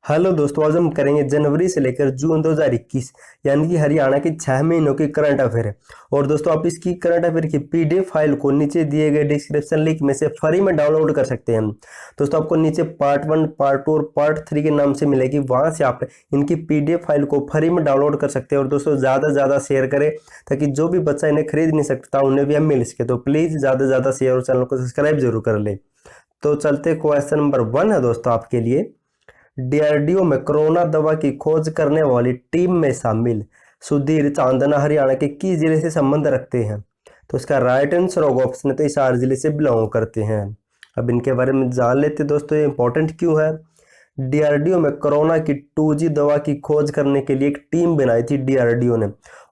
Hello दोस्तों, आज हम करेंगे जनवरी से लेकर जून 2021 यानी कि हरियाणा के 6 महीनों की करंट अफेयर। और दोस्तों आप इसकी करंट अफेयर की पीडीएफ फाइल को नीचे दिए गए डिस्क्रिप्शन लिंक में से फ्री में डाउनलोड कर सकते हैं। दोस्तों आपको नीचे पार्ट 1, पार्ट 2 और पार्ट 3 के नाम से मिलेगी, वहां से आप इनकी पीडीएफ फाइल को फ्री में डाउनलोड कर सकते हैं। और दोस्तों ज़्यादा से ज़्यादा शेयर करें ताकि जो भी बच्चा इन्हें खरीद नहीं सकता उन्हें भी हम मिल सके। तो प्लीज़ ज़्यादा से ज़्यादा शेयर और चैनल को सब्सक्राइब जरूर कर ले। तो चलते क्वेश्चन नंबर 1 है दोस्तों आपके लिए। डीआरडीओ में कोरोना दवा की खोज करने वाली टीम में शामिल सुधीर चांदना हरियाणा के किस जिले से संबंध रखते हैं? तो इसका राइट आंसर होगा ऑप्शन है, तो हिसार जिले से बिलोंग करते हैं। अब इनके बारे में जान लेते दोस्तों, ये इंपॉर्टेंट क्यों है। डीआरडीओ में कोरोना की 2G दवा की खोज करने के लिए एक टीम बनाई थी डीआरडीओ ने,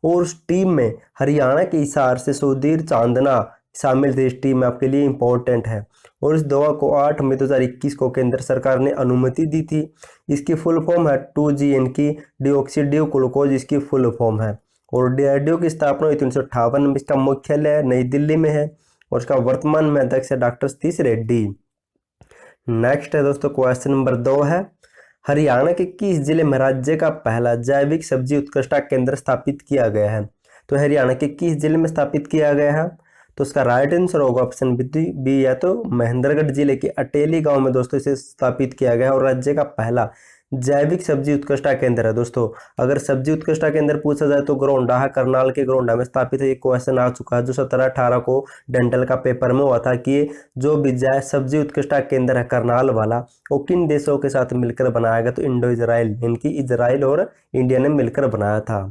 और उस टीम में हरियाणा के हिसार से सुधीर चांदना शामिल थे। इस टीम में आपके लिए इंपॉर्टेंट है। और इस दवा को 8 मई 2021 को केंद्र सरकार ने अनुमति दी थी। इसकी फुल फॉर्म है 2G इनकी डिऑक्सी डी ग्लूकोज, इसकी फुल फॉर्म है। और डीआरडीओ की स्थापना हुई 1958 में। इसका मुख्यालय नई दिल्ली में है और इसका वर्तमान में अध्यक्ष है डॉक्टर सतीश रेड्डी। नेक्स्ट है दोस्तों, क्वेश्चन नंबर 2 है। हरियाणा के किस जिले में राज्य का पहला जैविक सब्जी उत्कृष्टता केंद्र स्थापित किया गया है? तो हरियाणा के किस जिले में स्थापित किया गया है? तो इसका राइट आंसर होगा ऑप्शन बी, या तो महेंद्रगढ़ जिले के अटेली गांव में दोस्तों इसे स्थापित किया गया है। और राज्य का पहला जैविक सब्जी उत्कृष्टता केंद्र है। दोस्तों अगर सब्जी उत्कृष्टता केंद्र पूछा जाए तो गरोंडा है, करनाल के गरोंडा में स्थापित है। ये क्वेश्चन आ चुका है जो 17-18 को डेंटल का पेपर में हुआ था कि जो भी सब्जी उत्कृष्टता केंद्र है करनाल वाला, वो किन देशों के साथ मिलकर बनाया गया? तो इंडो इजराइल, इनकी इजराइल और इंडिया ने मिलकर बनाया था।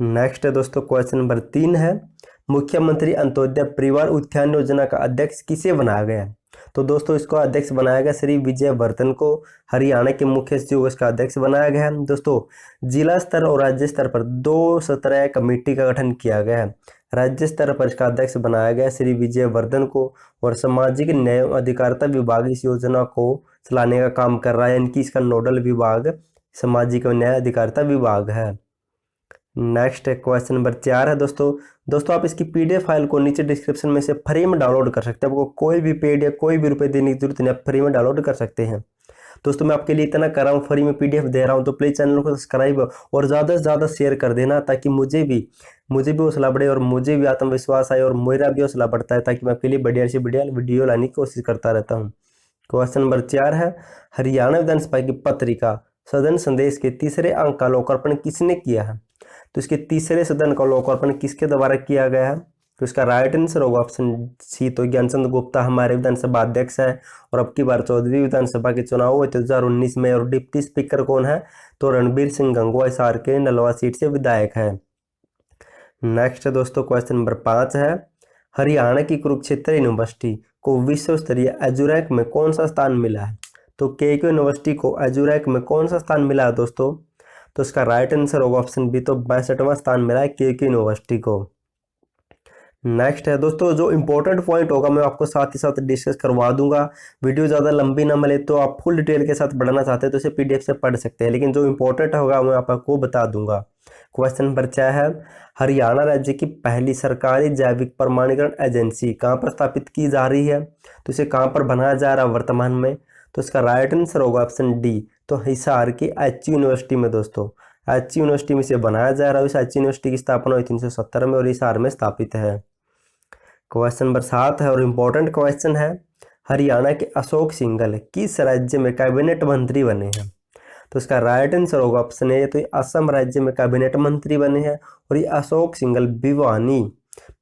नेक्स्ट है दोस्तों, क्वेश्चन नंबर 3 है। मुख्यमंत्री अंत्योदय परिवार उत्थान योजना का अध्यक्ष किसे बनाया गया है? तो दोस्तों इसको अध्यक्ष बनाया गया श्री विजय वर्धन को। हरियाणा के मुख्य सचिव इसका अध्यक्ष बनाया गया है। दोस्तों जिला स्तर और राज्य स्तर पर 2 सत्रह कमेटी का गठन किया गया है। राज्य स्तर पर इसका अध्यक्ष बनाया गया श्री विजय वर्धन को। और सामाजिक न्याय और अधिकारिता विभाग इस योजना को चलाने का काम कर रहा है। इनकी इसका नोडल विभाग सामाजिक न्याय अधिकारिता विभाग है। नेक्स्ट क्वेश्चन नंबर 4 है दोस्तों आप इसकी पीडीएफ फाइल को नीचे डिस्क्रिप्शन में से फ्री में डाउनलोड कर सकते हैं। आपको कोई भी पेड या कोई भी रुपए देने की जरूरत नहीं, आप फ्री में डाउनलोड कर सकते हैं। दोस्तों मैं आपके लिए इतना कर रहा हूँ, फ्री में पीडीएफ दे रहा हूँ, तो प्लीज़ चैनल को सब्सक्राइब और ज़्यादा से ज़्यादा शेयर कर देना ताकि मुझे भी हौसला बढ़े और मुझे भी आत्मविश्वास आए और मेरा भी हौसला बढ़ता है, ताकि मैं आपके लिए बढ़िया से बढ़िया वीडियो लाने की कोशिश करता रहता हूँ। क्वेश्चन नंबर 4 है। हरियाणा विधानसभा की पत्रिका सदन संदेश के तीसरे अंक का लोकार्पण किसने किया है? तो इसके तीसरे सदन का लोकार्पण किसके द्वारा किया गया है? तो इसका राइट आंसर होगा ऑप्शन सी, तो ज्ञानचंद गुप्ता हमारे विधानसभा अध्यक्ष है। और अब की बार 14वीं विधानसभा के चुनाव हुए 2019 में। और डिप्टी स्पीकर कौन है? तो रणबीर सिंह गंगवा हिसार के नलवा सीट से विधायक है। नेक्स्ट है दोस्तों, क्वेश्चन नंबर 5 है। हरियाणा की कुरुक्षेत्र यूनिवर्सिटी को विश्व स्तरीय एजुरैक में कौन सा स्थान मिला है? तो के यूनिवर्सिटी को एजुरैक में कौन सा स्थान मिला है दोस्तों? तो इसका राइट आंसर होगा ऑप्शन बी, तो 62वां स्थान मिला है के यूनिवर्सिटी को। नेक्स्ट है दोस्तों, जो इंपॉर्टेंट पॉइंट होगा मैं आपको साथ ही साथ डिस्कस करवा दूंगा। वीडियो ज़्यादा लंबी ना मिले तो आप फुल डिटेल के साथ पढ़ना चाहते हैं तो इसे पीडीएफ से पढ़ सकते हैं, लेकिन जो इंपॉर्टेंट होगा मैं आपको बता दूंगा। क्वेश्चन नंबर 6 है। हरियाणा राज्य की पहली सरकारी जैविक प्रमाणीकरण एजेंसी कहाँ पर स्थापित की जा रही है? तो इसे कहाँ पर बनाया जा रहा है वर्तमान में? तो इसका राइट आंसर होगा ऑप्शन डी, तो हिसार की एच यूनिवर्सिटी में। दोस्तों एच यूनिवर्सिटी में इसे बनाया जा रहा है। इस एच यूनिवर्सिटी की स्थापना हुई 1970 में और हिसार में स्थापित है। क्वेश्चन नंबर 7 है और इम्पोर्टेंट क्वेश्चन है। हरियाणा के अशोक सिंघल किस राज्य में कैबिनेट मंत्री बने हैं? तो इसका राइट आंसर होगा ऑप्शन ए, तो ये असम राज्य में कैबिनेट मंत्री बने हैं। और ये अशोक सिंघल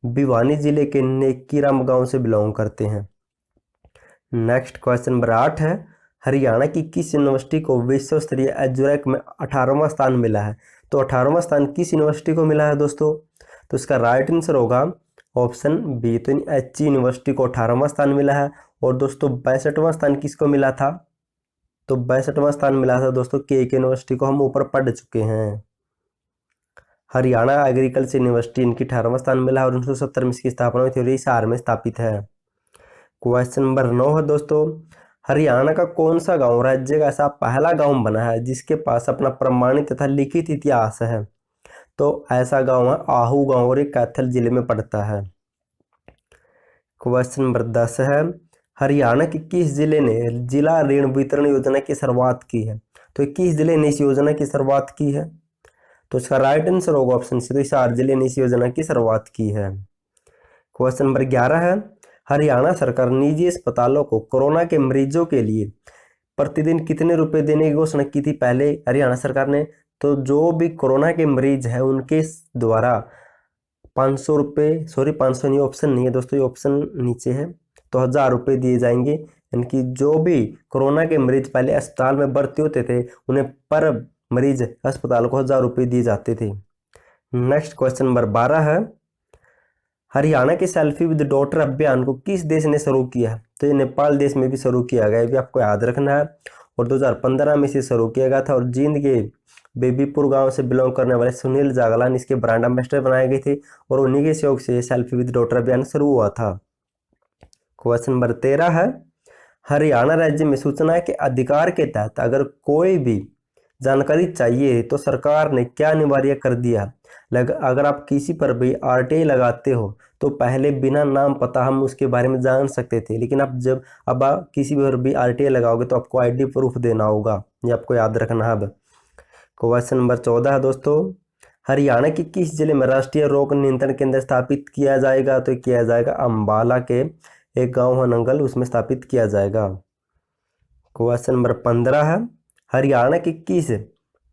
भिवानी जिले के नेकीराम गांव से बिलोंग करते हैं। नेक्स्ट क्वेश्चन नंबर 8 है। हरियाणा की किस यूनिवर्सिटी को विश्व स्तरीय एजुरैक में 18वां स्थान मिला है? तो 18वां स्थान किस यूनिवर्सिटी को मिला है दोस्तों? तो इसका राइट आंसर होगा ऑप्शन बी, तो एच यूनिवर्सिटी को 18वां स्थान मिला है। और दोस्तों 62वां स्थान किसको मिला था? तो 62वां स्थान मिला था दोस्तों के यूनिवर्सिटी को, हम ऊपर पढ़ चुके हैं। हरियाणा एग्रीकल्चर यूनिवर्सिटी इनकी 18वां स्थान मिला है और 1970 में इसकी स्थापना हुई थी और हिसार में स्थापित है। क्वेश्चन नंबर 9 है दोस्तों। हरियाणा का कौन सा गांव राज्य का ऐसा पहला गांव बना है जिसके पास अपना प्रमाणित तथा लिखित इतिहास है? तो ऐसा गांव है आहू गांव और ये कैथल जिले में पड़ता है। क्वेश्चन नंबर 10 है। हरियाणा के किस जिले ने जिला ऋण वितरण योजना की शुरुआत की है? तो 21 जिले ने इस योजना की शुरुआत की है। तो इसका राइट आंसर होगा ऑप्शन सी, तो 4 जिले ने इस योजना की शुरुआत की है। क्वेश्चन नंबर 11 है, हरियाणा सरकार निजी अस्पतालों को कोरोना के मरीजों के लिए प्रतिदिन कितने रुपए देने की घोषणा की थी पहले हरियाणा सरकार ने? तो जो भी कोरोना के मरीज है उनके द्वारा 500 रुपये, सॉरी 500 नहीं, ऑप्शन नहीं है दोस्तों, ये ऑप्शन नीचे है, तो 1000 रुपये दिए जाएंगे। यानी कि जो भी कोरोना के मरीज पहले अस्पताल में भर्ती होते थे उन्हें पर मरीज अस्पताल को 1000 रुपये दिए जाते थे। नेक्स्ट क्वेश्चन नंबर 12 है, हरियाणा के सेल्फी विद डॉटर अभियान को किस देश ने शुरू किया है? तो ये नेपाल देश में भी शुरू किया गया है, भी आपको याद रखना है। और 2015 में इसे शुरू किया गया था और जींद के बेबीपुर गांव से बिलोंग करने वाले सुनील जागलान इसके ब्रांड एम्बेसडर बनाए गए थे और उन्हीं के सहयोग से सेल्फी विद डॉटर अभियान शुरू हुआ था। क्वेश्चन नंबर 13 है, हरियाणा राज्य में सूचना के अधिकार के तहत अगर कोई भी जानकारी चाहिए तो सरकार ने क्या अनिवार्य कर दिया? अगर आप किसी पर भी आरटीआई लगाते हो तो पहले बिना नाम पता हम उसके बारे में जान सकते थे, लेकिन अब आप किसी पर भी आरटीआई लगाओगे तो आपको आईडी प्रूफ देना होगा, ये आपको याद रखना है। अब क्वेश्चन नंबर 14 है दोस्तों, हरियाणा के किस जिले में राष्ट्रीय रोग नियंत्रण केंद्र स्थापित किया जाएगा? तो किया जाएगा अम्बाला के एक गांव है नंगल, उसमें स्थापित किया जाएगा। क्वेश्चन नंबर 15 है, हरियाणा के किस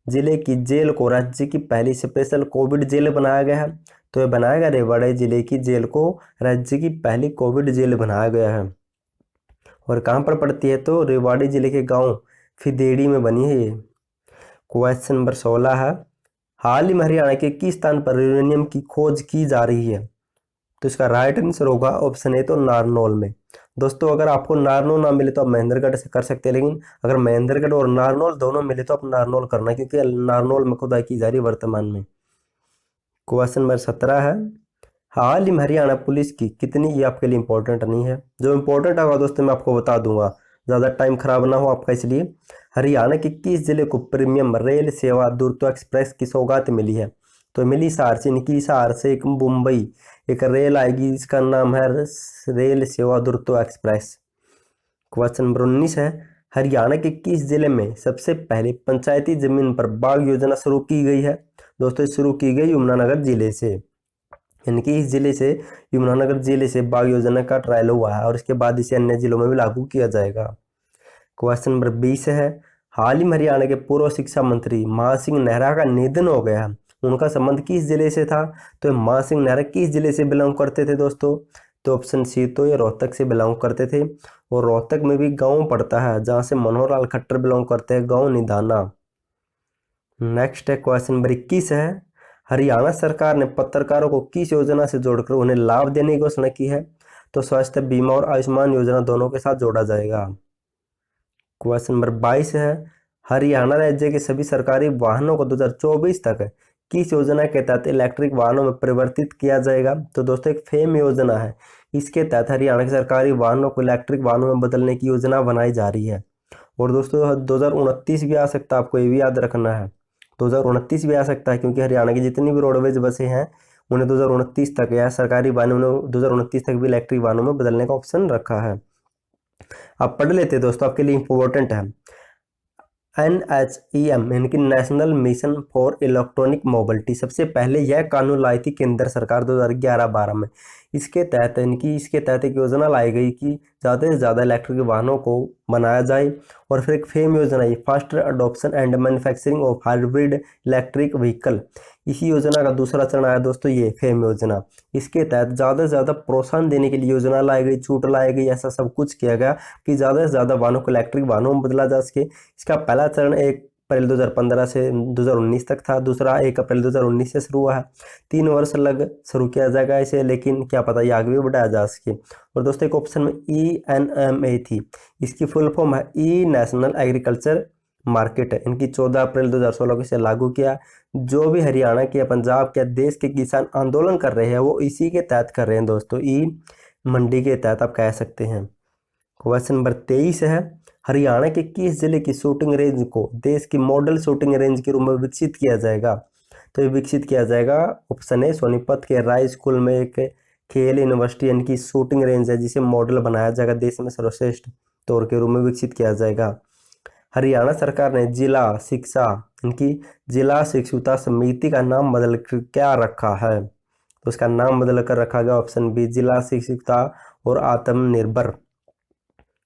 जिले की जेल को राज्य की पहली स्पेशल कोविड जेल बनाया गया है? तो यह बनाया गया रेवाड़ी जिले की जेल को राज्य की पहली कोविड जेल बनाया गया है। और कहाँ पर पड़ती है? तो रेवाड़ी जिले के गांव फिदेड़ी में बनी है ये। क्वेश्चन नंबर 16 है, हाल ही में हरियाणा के किस स्थान पर यूरेनियम की खोज की जा रही है? तो इसका राइट आंसर होगा ऑप्शन ए, तो नारनौल में। दोस्तों अगर आपको नारनौल ना मिले तो आप महेंद्रगढ़ से कर सकते हैं, लेकिन अगर महेंद्रगढ़ और नारनौल दोनों मिले तो आप नारनौल करना, क्योंकि नारनौल में खुदाई की जा रही है वर्तमान में। क्वेश्चन नंबर 17 है, हाल ही में हरियाणा पुलिस की कितनी, ये आपके लिए इंपॉर्टेंट नहीं है, जो इंपॉर्टेंट होगा दोस्तों मैं आपको बता दूंगा, ज़्यादा टाइम खराब ना हो आपका, इसलिए हरियाणा के किस जिले को प्रीमियम रेल सेवा दुरंतो एक्सप्रेस की सौगात मिली है? तो मिली हिसार से, इनकी हिसार से एक मुंबई एक रेल आएगी जिसका नाम है रेल सेवा दुरंतो एक्सप्रेस। क्वेश्चन नंबर 19 है, हरियाणा के किस जिले में सबसे पहले पंचायती जमीन पर बाग योजना शुरू की गई है? दोस्तों शुरू की गई यमुनानगर जिले से, यानी कि इस जिले से, यमुनानगर जिले से बाग योजना का ट्रायल हुआ है और इसके बाद इसे अन्य जिलों में भी लागू किया जाएगा। क्वेश्चन नंबर 20 है, हाल ही में हरियाणा के पूर्व शिक्षा मंत्री मान सिंह नेहरा का निधन हो गया, उनका संबंध किस जिले से था? तो मान सिंह नेहरा किस जिले से बिलोंग करते थे दोस्तों? तो ऑप्शन सी, तो ये रोहतक से बिलोंग करते थे और रोहतक में भी गांव पड़ता है जहां से मनोहर लाल खट्टर बिलोंग करते हैं, गांव निधाना। नेक्स्ट है क्वेश्चन नंबर 21 है, हरियाणा सरकार ने पत्रकारों को किस योजना से जोड़कर उन्हें लाभ देने की घोषणा की है? तो स्वास्थ्य बीमा और आयुष्मान योजना दोनों के साथ जोड़ा जाएगा। क्वेश्चन नंबर 22 है, हरियाणा राज्य के सभी सरकारी वाहनों को 2024 तक किस योजना के तहत इलेक्ट्रिक वाहनों में परिवर्तित किया जाएगा? तो दोस्तों एक फेम योजना है, इसके तहत हरियाणा के सरकारी वाहनों को इलेक्ट्रिक वाहनों में बदलने की योजना बनाई जा रही है। और दोस्तों 2029 भी आ सकता है, आपको ये भी याद रखना है, 2029 भी आ सकता है, क्योंकि हरियाणा की जितनी भी रोडवेज बसें हैं उन्हें 2029 तक या सरकारी वाहनों में 2029 तक भी इलेक्ट्रिक वाहनों में बदलने का ऑप्शन रखा है। आप पढ़ लेते दोस्तों, आपके लिए इंपॉर्टेंट है। NHEM यानी कि national mission for electronic mobility सबसे पहले यह कानून लाई थी केंद्र सरकार 2011-12 में। इसके तहत इसके तहत एक योजना लाई गई कि ज़्यादा से ज़्यादा इलेक्ट्रिक वाहनों को बनाया जाए। और फिर एक फेम योजना ये faster adoption and manufacturing of hybrid electric vehicle, इसी योजना का दूसरा चरण आया दोस्तों, ये फेम योजना। इसके तहत ज़्यादा से ज़्यादा प्रोत्साहन देने के लिए योजना लाई गई, छूट लाई गई, ऐसा सब कुछ किया गया कि ज़्यादा से ज़्यादा वाहनों को इलेक्ट्रिक वाहनों में बदला जा सके। इसका पहला चरण 1 अप्रैल 2015 से 2019 तक था, दूसरा 1 अप्रैल 2019 से शुरू हुआ है। 3 वर्ष लग शुरू किया जाएगा इसे, लेकिन क्या पता ये आगे भी बढ़ाया जा सके। और दोस्तों एक ऑप्शन में ENMA थी, इसकी फुल फॉर्म है ई नेशनल एग्रीकल्चर मार्केट है, इनकी 14 अप्रैल 2016 को इसे लागू किया। जो भी हरियाणा के, पंजाब के, देश के किसान आंदोलन कर रहे हैं वो इसी के तहत कर रहे हैं दोस्तों, ई मंडी के तहत आप कह सकते हैं। क्वेश्चन नंबर 23 है, हरियाणा के किस जिले की शूटिंग रेंज को देश की मॉडल शूटिंग रेंज के रूप में विकसित किया जाएगा? तो ये विकसित किया जाएगा ऑप्शन ए, सोनीपत के राय स्कूल में एक खेल यूनिवर्सिटी इनकी शूटिंग रेंज है जिसे मॉडल बनाया जाएगा, देश में सर्वश्रेष्ठ तौर के रूप में विकसित किया जाएगा। हरियाणा सरकार ने जिला शिक्षा इनकी जिला शिक्षुता समिति का नाम बदल कर क्या रखा है? तो उसका नाम बदल कर रखा गया ऑप्शन बी जिला शिक्षुता और आत्मनिर्भर।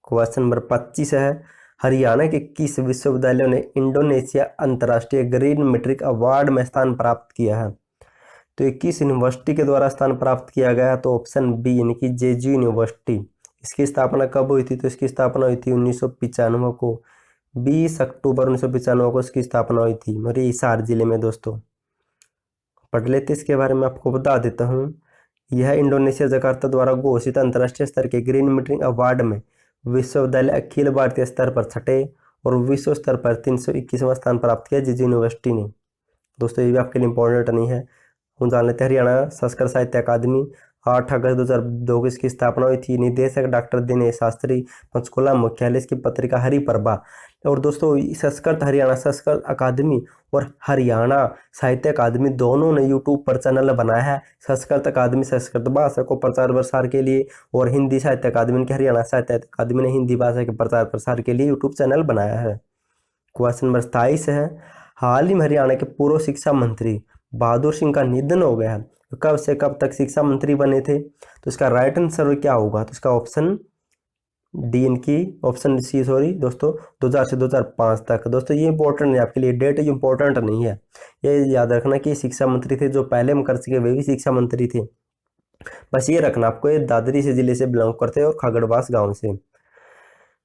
क्वेश्चन नंबर 25 है, हरियाणा के किस विश्वविद्यालय ने इंडोनेशिया अंतर्राष्ट्रीय ग्रीन मैट्रिक अवार्ड में स्थान प्राप्त किया है? तो ये किस यूनिवर्सिटी के द्वारा स्थान प्राप्त किया गया? तो ऑप्शन बी यानी कि जेजू यूनिवर्सिटी। इसकी स्थापना कब हुई थी? तो इसकी स्थापना हुई थी 1995 को, 20 अक्टूबर 1995 को इसकी स्थापना हुई थी और ये हिसार जिले में दोस्तों। पढ़ लेते इसके बारे में, आपको बता देता हूँ। यह इंडोनेशिया जकार्ता द्वारा घोषित अंतर्राष्ट्रीय स्तर के ग्रीन मैट्रिक अवार्ड में विश्वविद्यालय अखिल भारतीय स्तर पर छठे और विश्व स्तर पर 321वां स्थान प्राप्त किया जेजू यूनिवर्सिटी ने। दोस्तों ये भी आपके लिए इंपॉर्टेंट नहीं है, हम जान लेते हैं। हरियाणा संस्कृत साहित्य अकादमी 8 अगस्त 2002 को इसकी स्थापना हुई थी। निदेशक डॉक्टर दिनेश शास्त्री, पंचकुला मुख्यालय, इसकी पत्रिका हरिप्रभा। और दोस्तों संस्कृत हरियाणा संस्कृत अकादमी और हरियाणा साहित्य अकादमी दोनों ने यूट्यूब पर चैनल बनाया है। संस्कृत अकादमी संस्कृत भाषा को प्रचार प्रसार के लिए और हिंदी साहित्य अकादमी के हरियाणा साहित्य अकादमी ने हिंदी भाषा के प्रचार प्रसार के लिए यूट्यूब चैनल बनाया है। क्वेश्चन नंबर 27 है, हाल ही में हरियाणा के पूर्व शिक्षा मंत्री बहादुर सिंह का निधन हो गया है, तो कब से कब तक शिक्षा मंत्री बने थे? तो इसका राइट आंसर क्या होगा? तो इसका ऑप्शन डी इनकी ऑप्शन सी सॉरी दोस्तों 2000 से 2005 तक। दोस्तों ये इंपॉर्टेंट है आपके लिए, डेट इंपॉर्टेंट नहीं है, ये याद रखना कि शिक्षा मंत्री थे जो पहले हम कर चुके वे भी शिक्षा मंत्री थे। बस ये रखना आपको, ये दादरी से जिले से बिलोंग करते हैं और खगड़वास गांव से।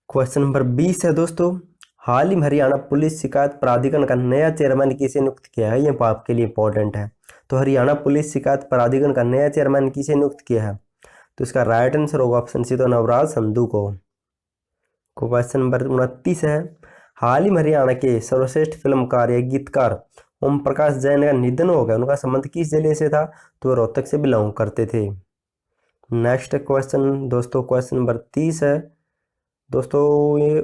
क्वेश्चन नंबर 20 है दोस्तों, हाल ही में हरियाणा पुलिस शिकायत प्राधिकरण का नया चेयरमैन किसे नियुक्त किया है? ये आपके लिए इंपॉर्टेंट है। तो हरियाणा पुलिस शिकायत प्राधिकरण का नया चेयरमैन किसे नियुक्त किया है? तो इसका राइट आंसर होगा ऑप्शन सी, तो नवराज संधू को। क्वेश्चन नंबर 29 है, हाल ही में हरियाणा के सर्वश्रेष्ठ फिल्मकार या गीतकार ओम प्रकाश जैन का निधन हो गया, उनका संबंध किस जिले से था? तो रोहतक से बिलोंग करते थे। नेक्स्ट क्वेश्चन दोस्तों, क्वेश्चन नंबर 30 है दोस्तों, ये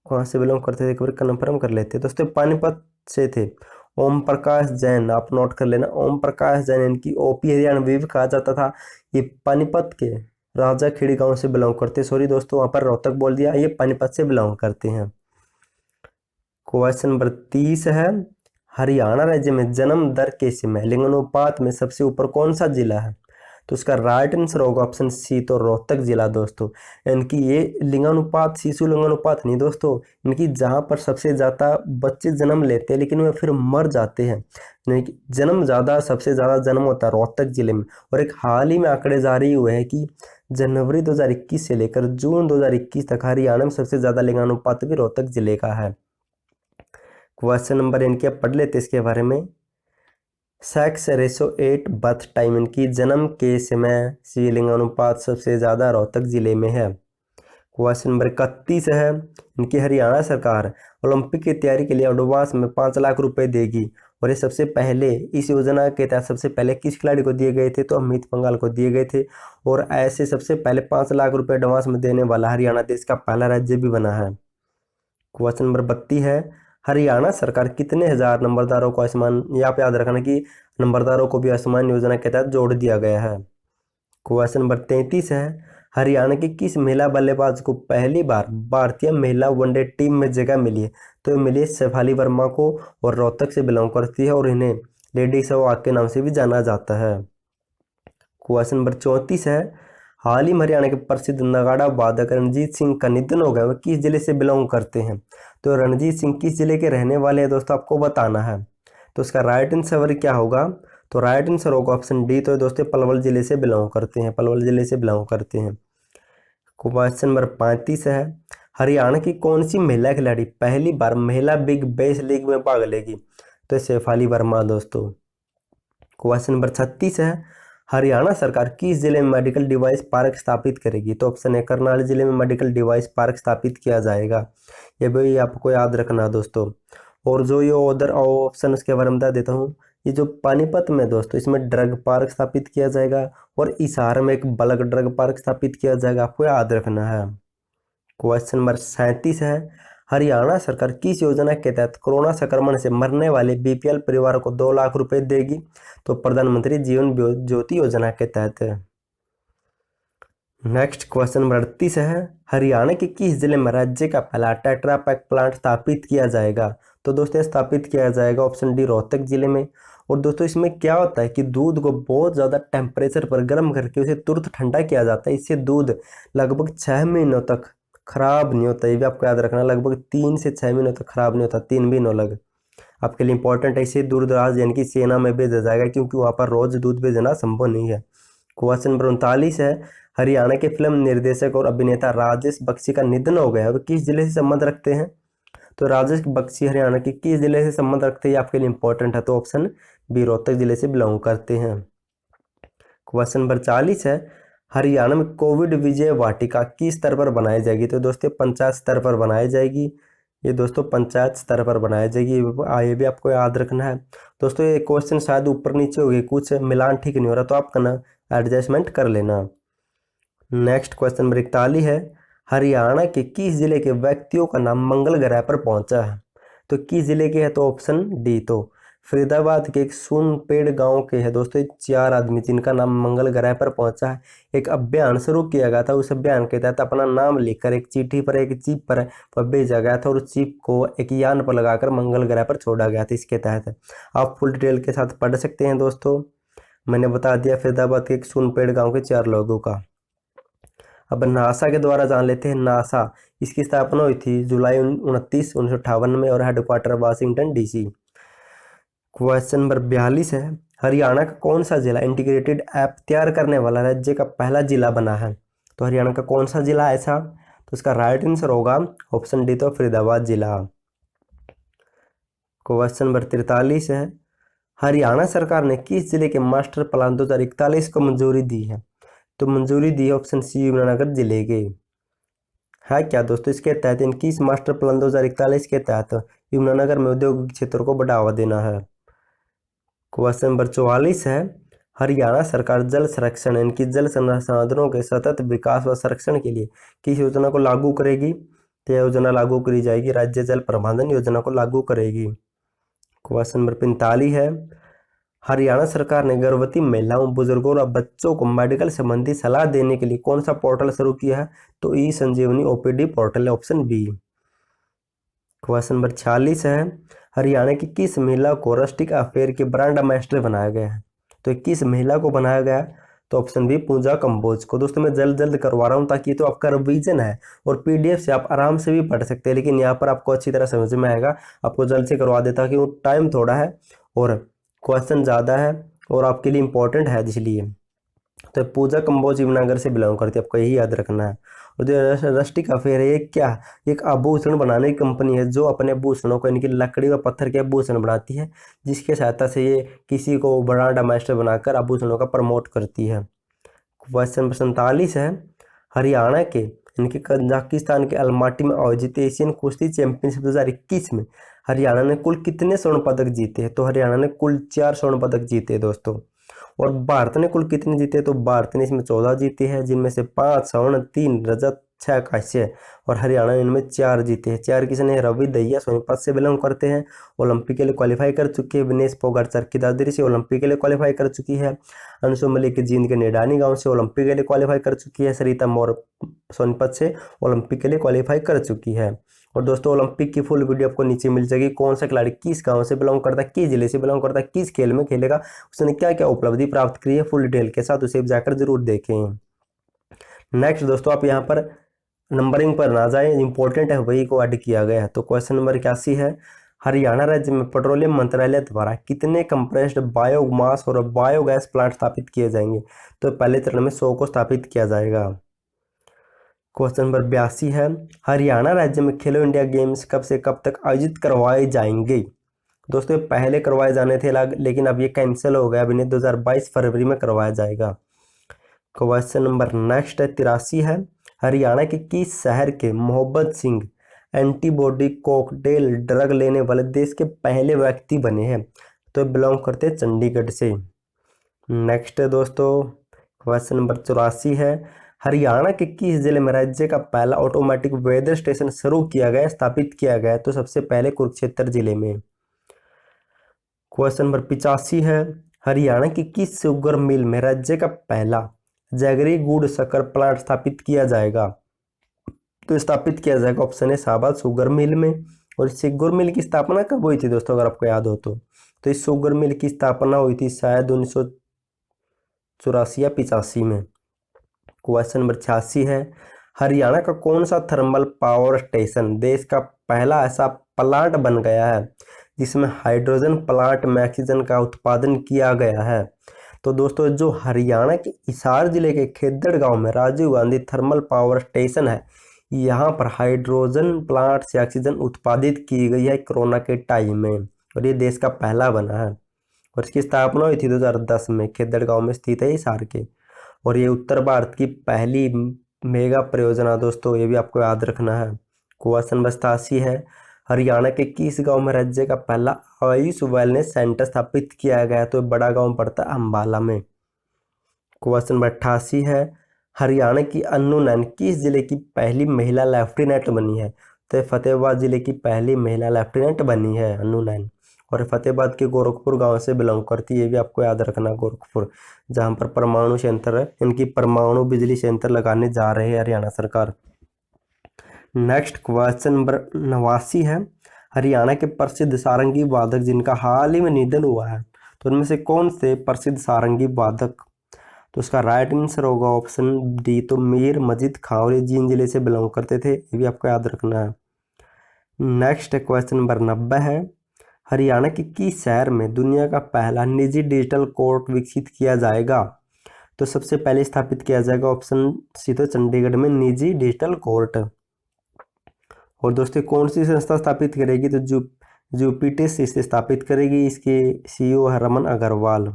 कहाँ से बिलोंग करते थे एक बार कन्फर्म कर लेते हैं दोस्तों। पानीपत से थे ओम प्रकाश जैन, आप नोट कर लेना। ओम प्रकाश जैन इनकी ओपी हरियाणा भी कहा जाता था। ये पानीपत के राजा खेड़ी गांव से बिलोंग करते, सॉरी दोस्तों वहां पर रोहतक बोल दिया, ये पानीपत से बिलोंग करते हैं। क्वेश्चन नंबर 30 है, हरियाणा राज्य में जन्म दर के समय लिंगानुपात में सबसे ऊपर कौन सा जिला है? तो इसका राइट आंसर होगा ऑप्शन सी, तो रोहतक जिला दोस्तों। इनकी ये लिंगानुपात शिशु लिंगानुपात नहीं दोस्तों, इनकी जहाँ पर सबसे ज़्यादा बच्चे जन्म लेते हैं लेकिन वे फिर मर जाते हैं, यानी कि जन्म ज़्यादा सबसे ज़्यादा जन्म होता है रोहतक जिले में। और एक हाल ही में आंकड़े जारी हुए हैं कि जनवरी 2021 से लेकर जून 2021 तक हरियाणा में सबसे ज़्यादा लिंगानुपात भी रोहतक जिले का है। क्वेश्चन नंबर इनके पढ़ लेते इसके बारे में। सेक्स रेशो 8 बर्थ टाइम, इनकी जन्म के समय से लिंगानुपात सबसे ज़्यादा रोहतक जिले में है। क्वेश्चन नंबर 31 है, इनकी हरियाणा सरकार ओलंपिक की तैयारी के लिए एडवांस में 5 लाख रुपए देगी और ये सबसे पहले इस योजना के तहत सबसे पहले किस खिलाड़ी को दिए गए थे? तो अमित पंघाल को दिए गए थे। और ऐसे सबसे पहले 5 लाख रुपए एडवांस में देने वाला हरियाणा देश का पहला राज्य भी बना है। क्वेश्चन नंबर 32 है, हरियाणा सरकार कितने हजार नंबरदारों को आयुष्मान, यहाँ पे याद रखना कि नंबरदारों को भी आयुष्मान योजना के तहत जोड़ दिया गया है। क्वेश्चन नंबर 33 है, हरियाणा की किस महिला बल्लेबाज को पहली बार भारतीय महिला वनडे टीम में जगह मिली है? तो ये मिली शेफाली वर्मा को और रोहतक से बिलोंग करती है और इन्हें लेडी सहवाग के नाम से भी जाना जाता है। क्वेश्चन नंबर 34 है, हाल ही में हरियाणा के प्रसिद्ध नगाड़ा वादक रणजीत सिंह का निधन हो गया, वह किस जिले से बिलोंग करते हैं? तो रणजीत सिंह किस जिले के रहने वाले हैं दोस्तों, आपको बताना है। तो उसका राइट आंसर क्या होगा? तो राइट आंसर होगा ऑप्शन डी, तो दोस्तों पलवल जिले से बिलोंग करते हैं, पलवल जिले से बिलोंग करते हैं। क्वेश्चन नंबर 35 है, हरियाणा की कौन सी महिला खिलाड़ी पहली बार महिला बिग बैश लीग में भाग लेगी? तो शेफाली वर्मा दोस्तों। क्वेश्चन नंबर 36 है, हरियाणा सरकार किस जिले में मेडिकल डिवाइस पार्क स्थापित करेगी? तो ऑप्शन है करनाल जिले में मेडिकल डिवाइस पार्क स्थापित किया जाएगा, ये भी आपको याद रखना दोस्तों। और जो ये अदर ऑप्शन उसके बारे में बता देता हूँ, ये जो पानीपत में दोस्तों इसमें ड्रग पार्क स्थापित किया जाएगा और हिसार में एक बल्क ड्रग पार्क स्थापित किया जाएगा, आपको याद रखना है। क्वेश्चन नंबर 37 है, हरियाणा सरकार किस योजना के तहत कोरोना संक्रमण से मरने वाले बीपीएल परिवारों को 2 लाख रुपए देगी? तो प्रधानमंत्री जीवन ज्योति योजना के तहत है। नेक्स्ट क्वेश्चन नंबर 38 है, हरियाणा के किस जिले में राज्य का पहला टेट्रा पैक प्लांट स्थापित किया जाएगा? तो दोस्तों स्थापित किया जाएगा ऑप्शन डी रोहतक जिले में। और दोस्तों इसमें क्या होता है कि दूध को बहुत ज़्यादा टेम्परेचर पर गर्म करके उसे तुरंत ठंडा किया जाता है। इससे दूध लगभग 6 महीनों तक खराब नहीं होता। ये भी आपको याद रखना, लगभग 3 से 6 महीनों तक खराब नहीं होता, 3 महीनों लग आपके लिए इंपॉर्टेंट है। इसे दूर दराज यानी कि सेना में भेजा जाएगा, क्योंकि वहाँ पर रोज दूध भेजना संभव नहीं है। क्वेश्चन नंबर 39 है, हरियाणा के फिल्म निर्देशक और अभिनेता राजेश बख्शी का निधन हो गया, वे किस जिले से संबंध रखते हैं? तो राजेश बख्शी हरियाणा के किस जिले से संबंध रखते हैं, आपके लिए इंपॉर्टेंट है। तो ऑप्शन बी रोहतक जिले से बिलोंग करते हैं। क्वेश्चन नंबर 40 है, हरियाणा में कोविड विजय वाटिका किस स्तर पर बनाई जाएगी? तो दोस्तों पंचायत स्तर पर बनाई जाएगी। ये दोस्तों पंचायत स्तर पर बनाई जाएगी, ये भी आपको याद रखना है। दोस्तों ये क्वेश्चन शायद ऊपर नीचे हो गए, कुछ मिलान ठीक नहीं हो रहा, तो आप करना एडजस्टमेंट कर लेना। नेक्स्ट क्वेश्चन नंबर 41 है, हरियाणा के किस जिले के व्यक्तियों का नाम मंगल ग्रह पर पहुंचा है? तो किस जिले के है? तो ऑप्शन डी, तो फरीदाबाद के एक सुनपेड़ गांव के है दोस्तों 4 आदमी जिनका नाम मंगल ग्रह पर पहुंचा है। एक अभियान शुरू किया गया था, उस अभियान के तहत अपना नाम लिखकर एक चिट्ठी पर, एक चिप पर भेजा गया था और उस चिप को एक यान पर लगाकर मंगल ग्रह पर छोड़ा गया था। इसके तहत आप फुल डिटेल के साथ पढ़ सकते हैं दोस्तों। मैंने बता दिया फरीदाबाद के एक सुनपेड़ गाँव के 4 लोगों का। अब नासा के द्वारा जान लेते हैं। नासा इसकी स्थापना हुई थी जुलाई 29, 1958 में और headquarter Washington DC. Question number 42 है, हरियाणा का कौन सा जिला इंटीग्रेटेड ऐप तैयार करने वाला राज्य का पहला जिला बना है? तो हरियाणा का कौन सा जिला ऐसा? तो इसका राइट आंसर होगा ऑप्शन डी, तो फरीदाबाद जिला। क्वेश्चन नंबर 43 है, हरियाणा सरकार ने किस जिले के मास्टर प्लान 2041 को मंजूरी दी है? तो मंजूरी दी ऑप्शन सी, यमुनानगर जिले के। है क्या दोस्तों? इसके तहत इनकी इस मास्टर प्लान 2041 के तहत यमुनानगर में औद्योगिक क्षेत्रों को बढ़ावा देना है। क्वेश्चन नंबर 44 है, हरियाणा सरकार जल संरक्षण इनकी जल संसाधनों के सतत विकास व संरक्षण के लिए किस योजना को लागू करेगी? तो यह योजना लागू करी जाएगी, राज्य जल प्रबंधन योजना को लागू करेगी। क्वेश्चन नंबर 45 है, हरियाणा सरकार ने गर्भवती महिलाओं, बुजुर्गों और बच्चों को मेडिकल संबंधी सलाह देने के लिए कौन सा पोर्टल शुरू किया है? तो ई संजीवनी ओपीडी पोर्टल है, ऑप्शन बी। क्वेश्चन नंबर 46 है, हरियाणा की किस महिला को रस्टिक अफेयर के ब्रांड एम्बेसडर बनाया गया है? तो किस महिला को बनाया गया है? तो ऑप्शन बी, पूजा कंबोज को। दोस्तों मैं जल्द जल्द करवा रहा हूँ ताकि तो आपका रिवीजन है और पीडीएफ से आप आराम से भी पढ़ सकते हैं, लेकिन यहाँ पर आपको अच्छी तरह समझ में आएगा। आपको जल्द से करवा देता कि वो टाइम थोड़ा है और क्वेश्चन ज़्यादा है और आपके लिए इंपॉर्टेंट है, इसलिए। तो पूजा कंबोज यमुनानगर से बिलोंग करती है, आपको यही याद रखना है। और जो रस्टिक अफेयर है, ये क्या एक आभूषण बनाने की कंपनी है जो अपने आभूषणों को इनकी लकड़ी व पत्थर के आभूषण बनाती है, जिसके सहायता से ये किसी को ब्रांड एम्बेसडर बनाकर आभूषणों का प्रमोट करती है। क्वेश्चन नंबर 47 है, हरियाणा के इनके कजाकिस्तान के अलमाटी में आयोजित एशियन कुश्ती चैंपियनशिप 2021 में हरियाणा ने कुल कितने स्वर्ण पदक जीते हैं? तो हरियाणा ने कुल 4 स्वर्ण पदक जीते हैं दोस्तों। और भारत ने कुल कितने जीते? तो भारत ने इसमें 14 जीते हैं, जिनमें से 5 स्वर्ण, 3 रजत, 6 कांस्य। और हरियाणा ने इनमें 4 जीते हैं। 4 किसने? रवि दहिया सोनीपत से बिलोंग करते हैं, ओलंपिक के लिए क्वालिफाई कर चुके हैं। विनेश फोगाट चरखी दादरी से ओलंपिक के लिए क्वालिफाई कर चुकी है। अंशु मलिक जींद के नेडानी गांव से ओलंपिक के लिए क्वालिफाई कर चुकी है। सरिता मौर्य सोनीपत से ओलंपिक के लिए क्वालिफाई कर चुकी है। और दोस्तों ओलंपिक की फुल वीडियो आपको नीचे मिल जाएगी। कौन सा खिलाड़ी किस गांव से बिलोंग करता है, किस जिले से बिलोंग करता है, किस खेल में खेलेगा, उसने क्या क्या उपलब्धि प्राप्त की है, फुल डिटेल के साथ उसे जाकर जरूर देखें। नेक्स्ट दोस्तों आप यहाँ पर नंबरिंग पर ना जाएं, इंपॉर्टेंट है वही को ऐड किया गया है। तो क्वेश्चन नंबर 81 है, हरियाणा राज्य में पेट्रोलियम मंत्रालय द्वारा कितने कंप्रेस्ड बायोमास और बायोगैस प्लांट स्थापित किए जाएंगे? तो पहले चरण में 100 को स्थापित किया जाएगा। क्वेश्चन नंबर 82 है, हरियाणा राज्य में खेलो इंडिया गेम्स कब से कब तक आयोजित करवाए जाएंगे? दोस्तों पहले करवाए जाने थे लेकिन अब ये कैंसिल हो गया, अब इन्हें 2022 फरवरी में करवाया जाएगा। क्वेश्चन नंबर नेक्स्ट है 83 है, हरियाणा के किस शहर के मोहब्बत सिंह एंटीबॉडी कॉकटेल ड्रग लेने वाले देश के पहले व्यक्ति बने हैं? तो बिलोंग करते हैं चंडीगढ़ से। नेक्स्ट है दोस्तों क्वेश्चन नंबर 84 है, हरियाणा के किस जिले में राज्य का पहला ऑटोमेटिक वेदर स्टेशन शुरू किया गया, स्थापित किया गया? तो सबसे पहले कुरुक्षेत्र जिले में। क्वेश्चन नंबर 85 है, हरियाणा की किस शुगर मिल में राज्य का पहला जैगरी गुड़ शक्कर प्लांट स्थापित किया जाएगा? तो स्थापित किया जाएगा ऑप्शन है शाहबाद शुगर मिल में। और इस शुगर मिल की स्थापना कब हुई थी दोस्तों, अगर आपको याद हो तो इस शुगर मिल की स्थापना हुई थी शायद 1984 या 85 में। क्वेश्चन नंबर 86 है, हरियाणा का कौन सा थर्मल पावर स्टेशन देश का पहला ऐसा प्लांट बन गया है जिसमें हाइड्रोजन प्लांट में ऑक्सीजन का उत्पादन किया गया है? तो दोस्तों जो हरियाणा के हिसार जिले के खेदड़ गांव में Rajiv Gandhi thermal power station है, यहाँ पर हाइड्रोजन प्लांट से ऑक्सीजन उत्पादित की गई है कोरोना के टाइम में, और ये देश का पहला बना है। और इसकी स्थापना हुई थी 2010 में, खेदड़ गांव में स्थित है हिसार के। और ये उत्तर भारत की पहली मेगा परियोजना दोस्तों, ये भी आपको याद रखना है। क्वेश्चन नंबर 87 है, हरियाणा के किस गांव में राज्य का पहला आयुष वेलनेस सेंटर स्थापित किया गया? तो बड़ा गांव पड़ता है अम्बाला में। क्वेश्चन नंबर 88 है, हरियाणा की अन्नू नैन किस जिले की पहली महिला लेफ्टिनेंट बनी है? तो फतेहाबाद जिले की पहली महिला लेफ्टिनेंट बनी है अन्नू नैन। और फतेहाबाद के गोरखपुर गांव से बिलोंग करती है, ये भी आपको याद रखना, गोरखपुर, जहां पर परमाणु संयंत्र है, इनकी परमाणु बिजली संयंत्र लगाने जा रहे हैं हरियाणा सरकार। नेक्स्ट क्वेश्चन नंबर 89 है, हरियाणा के प्रसिद्ध सारंगी वादक जिनका हाल ही में निधन हुआ है, तो उनमें से कौन से प्रसिद्ध सारंगी वादक? तो उसका राइट आंसर होगा ऑप्शन डी, तो मीर मजीद खां, और ये जींद जिले से बिलोंग करते थे, ये भी आपको याद रखना है। नेक्स्ट क्वेश्चन नंबर 90 है, हरियाणा के किस शहर में दुनिया का पहला निजी डिजिटल कोर्ट विकसित किया जाएगा? तो सबसे पहले स्थापित किया जाएगा ऑप्शन सी, तो चंडीगढ़ में निजी डिजिटल कोर्ट। और दोस्तों कौन सी संस्था स्थापित करेगी? तो जुपिटस इसे स्थापित करेगी, इसके सीईओ है रमन अग्रवाल।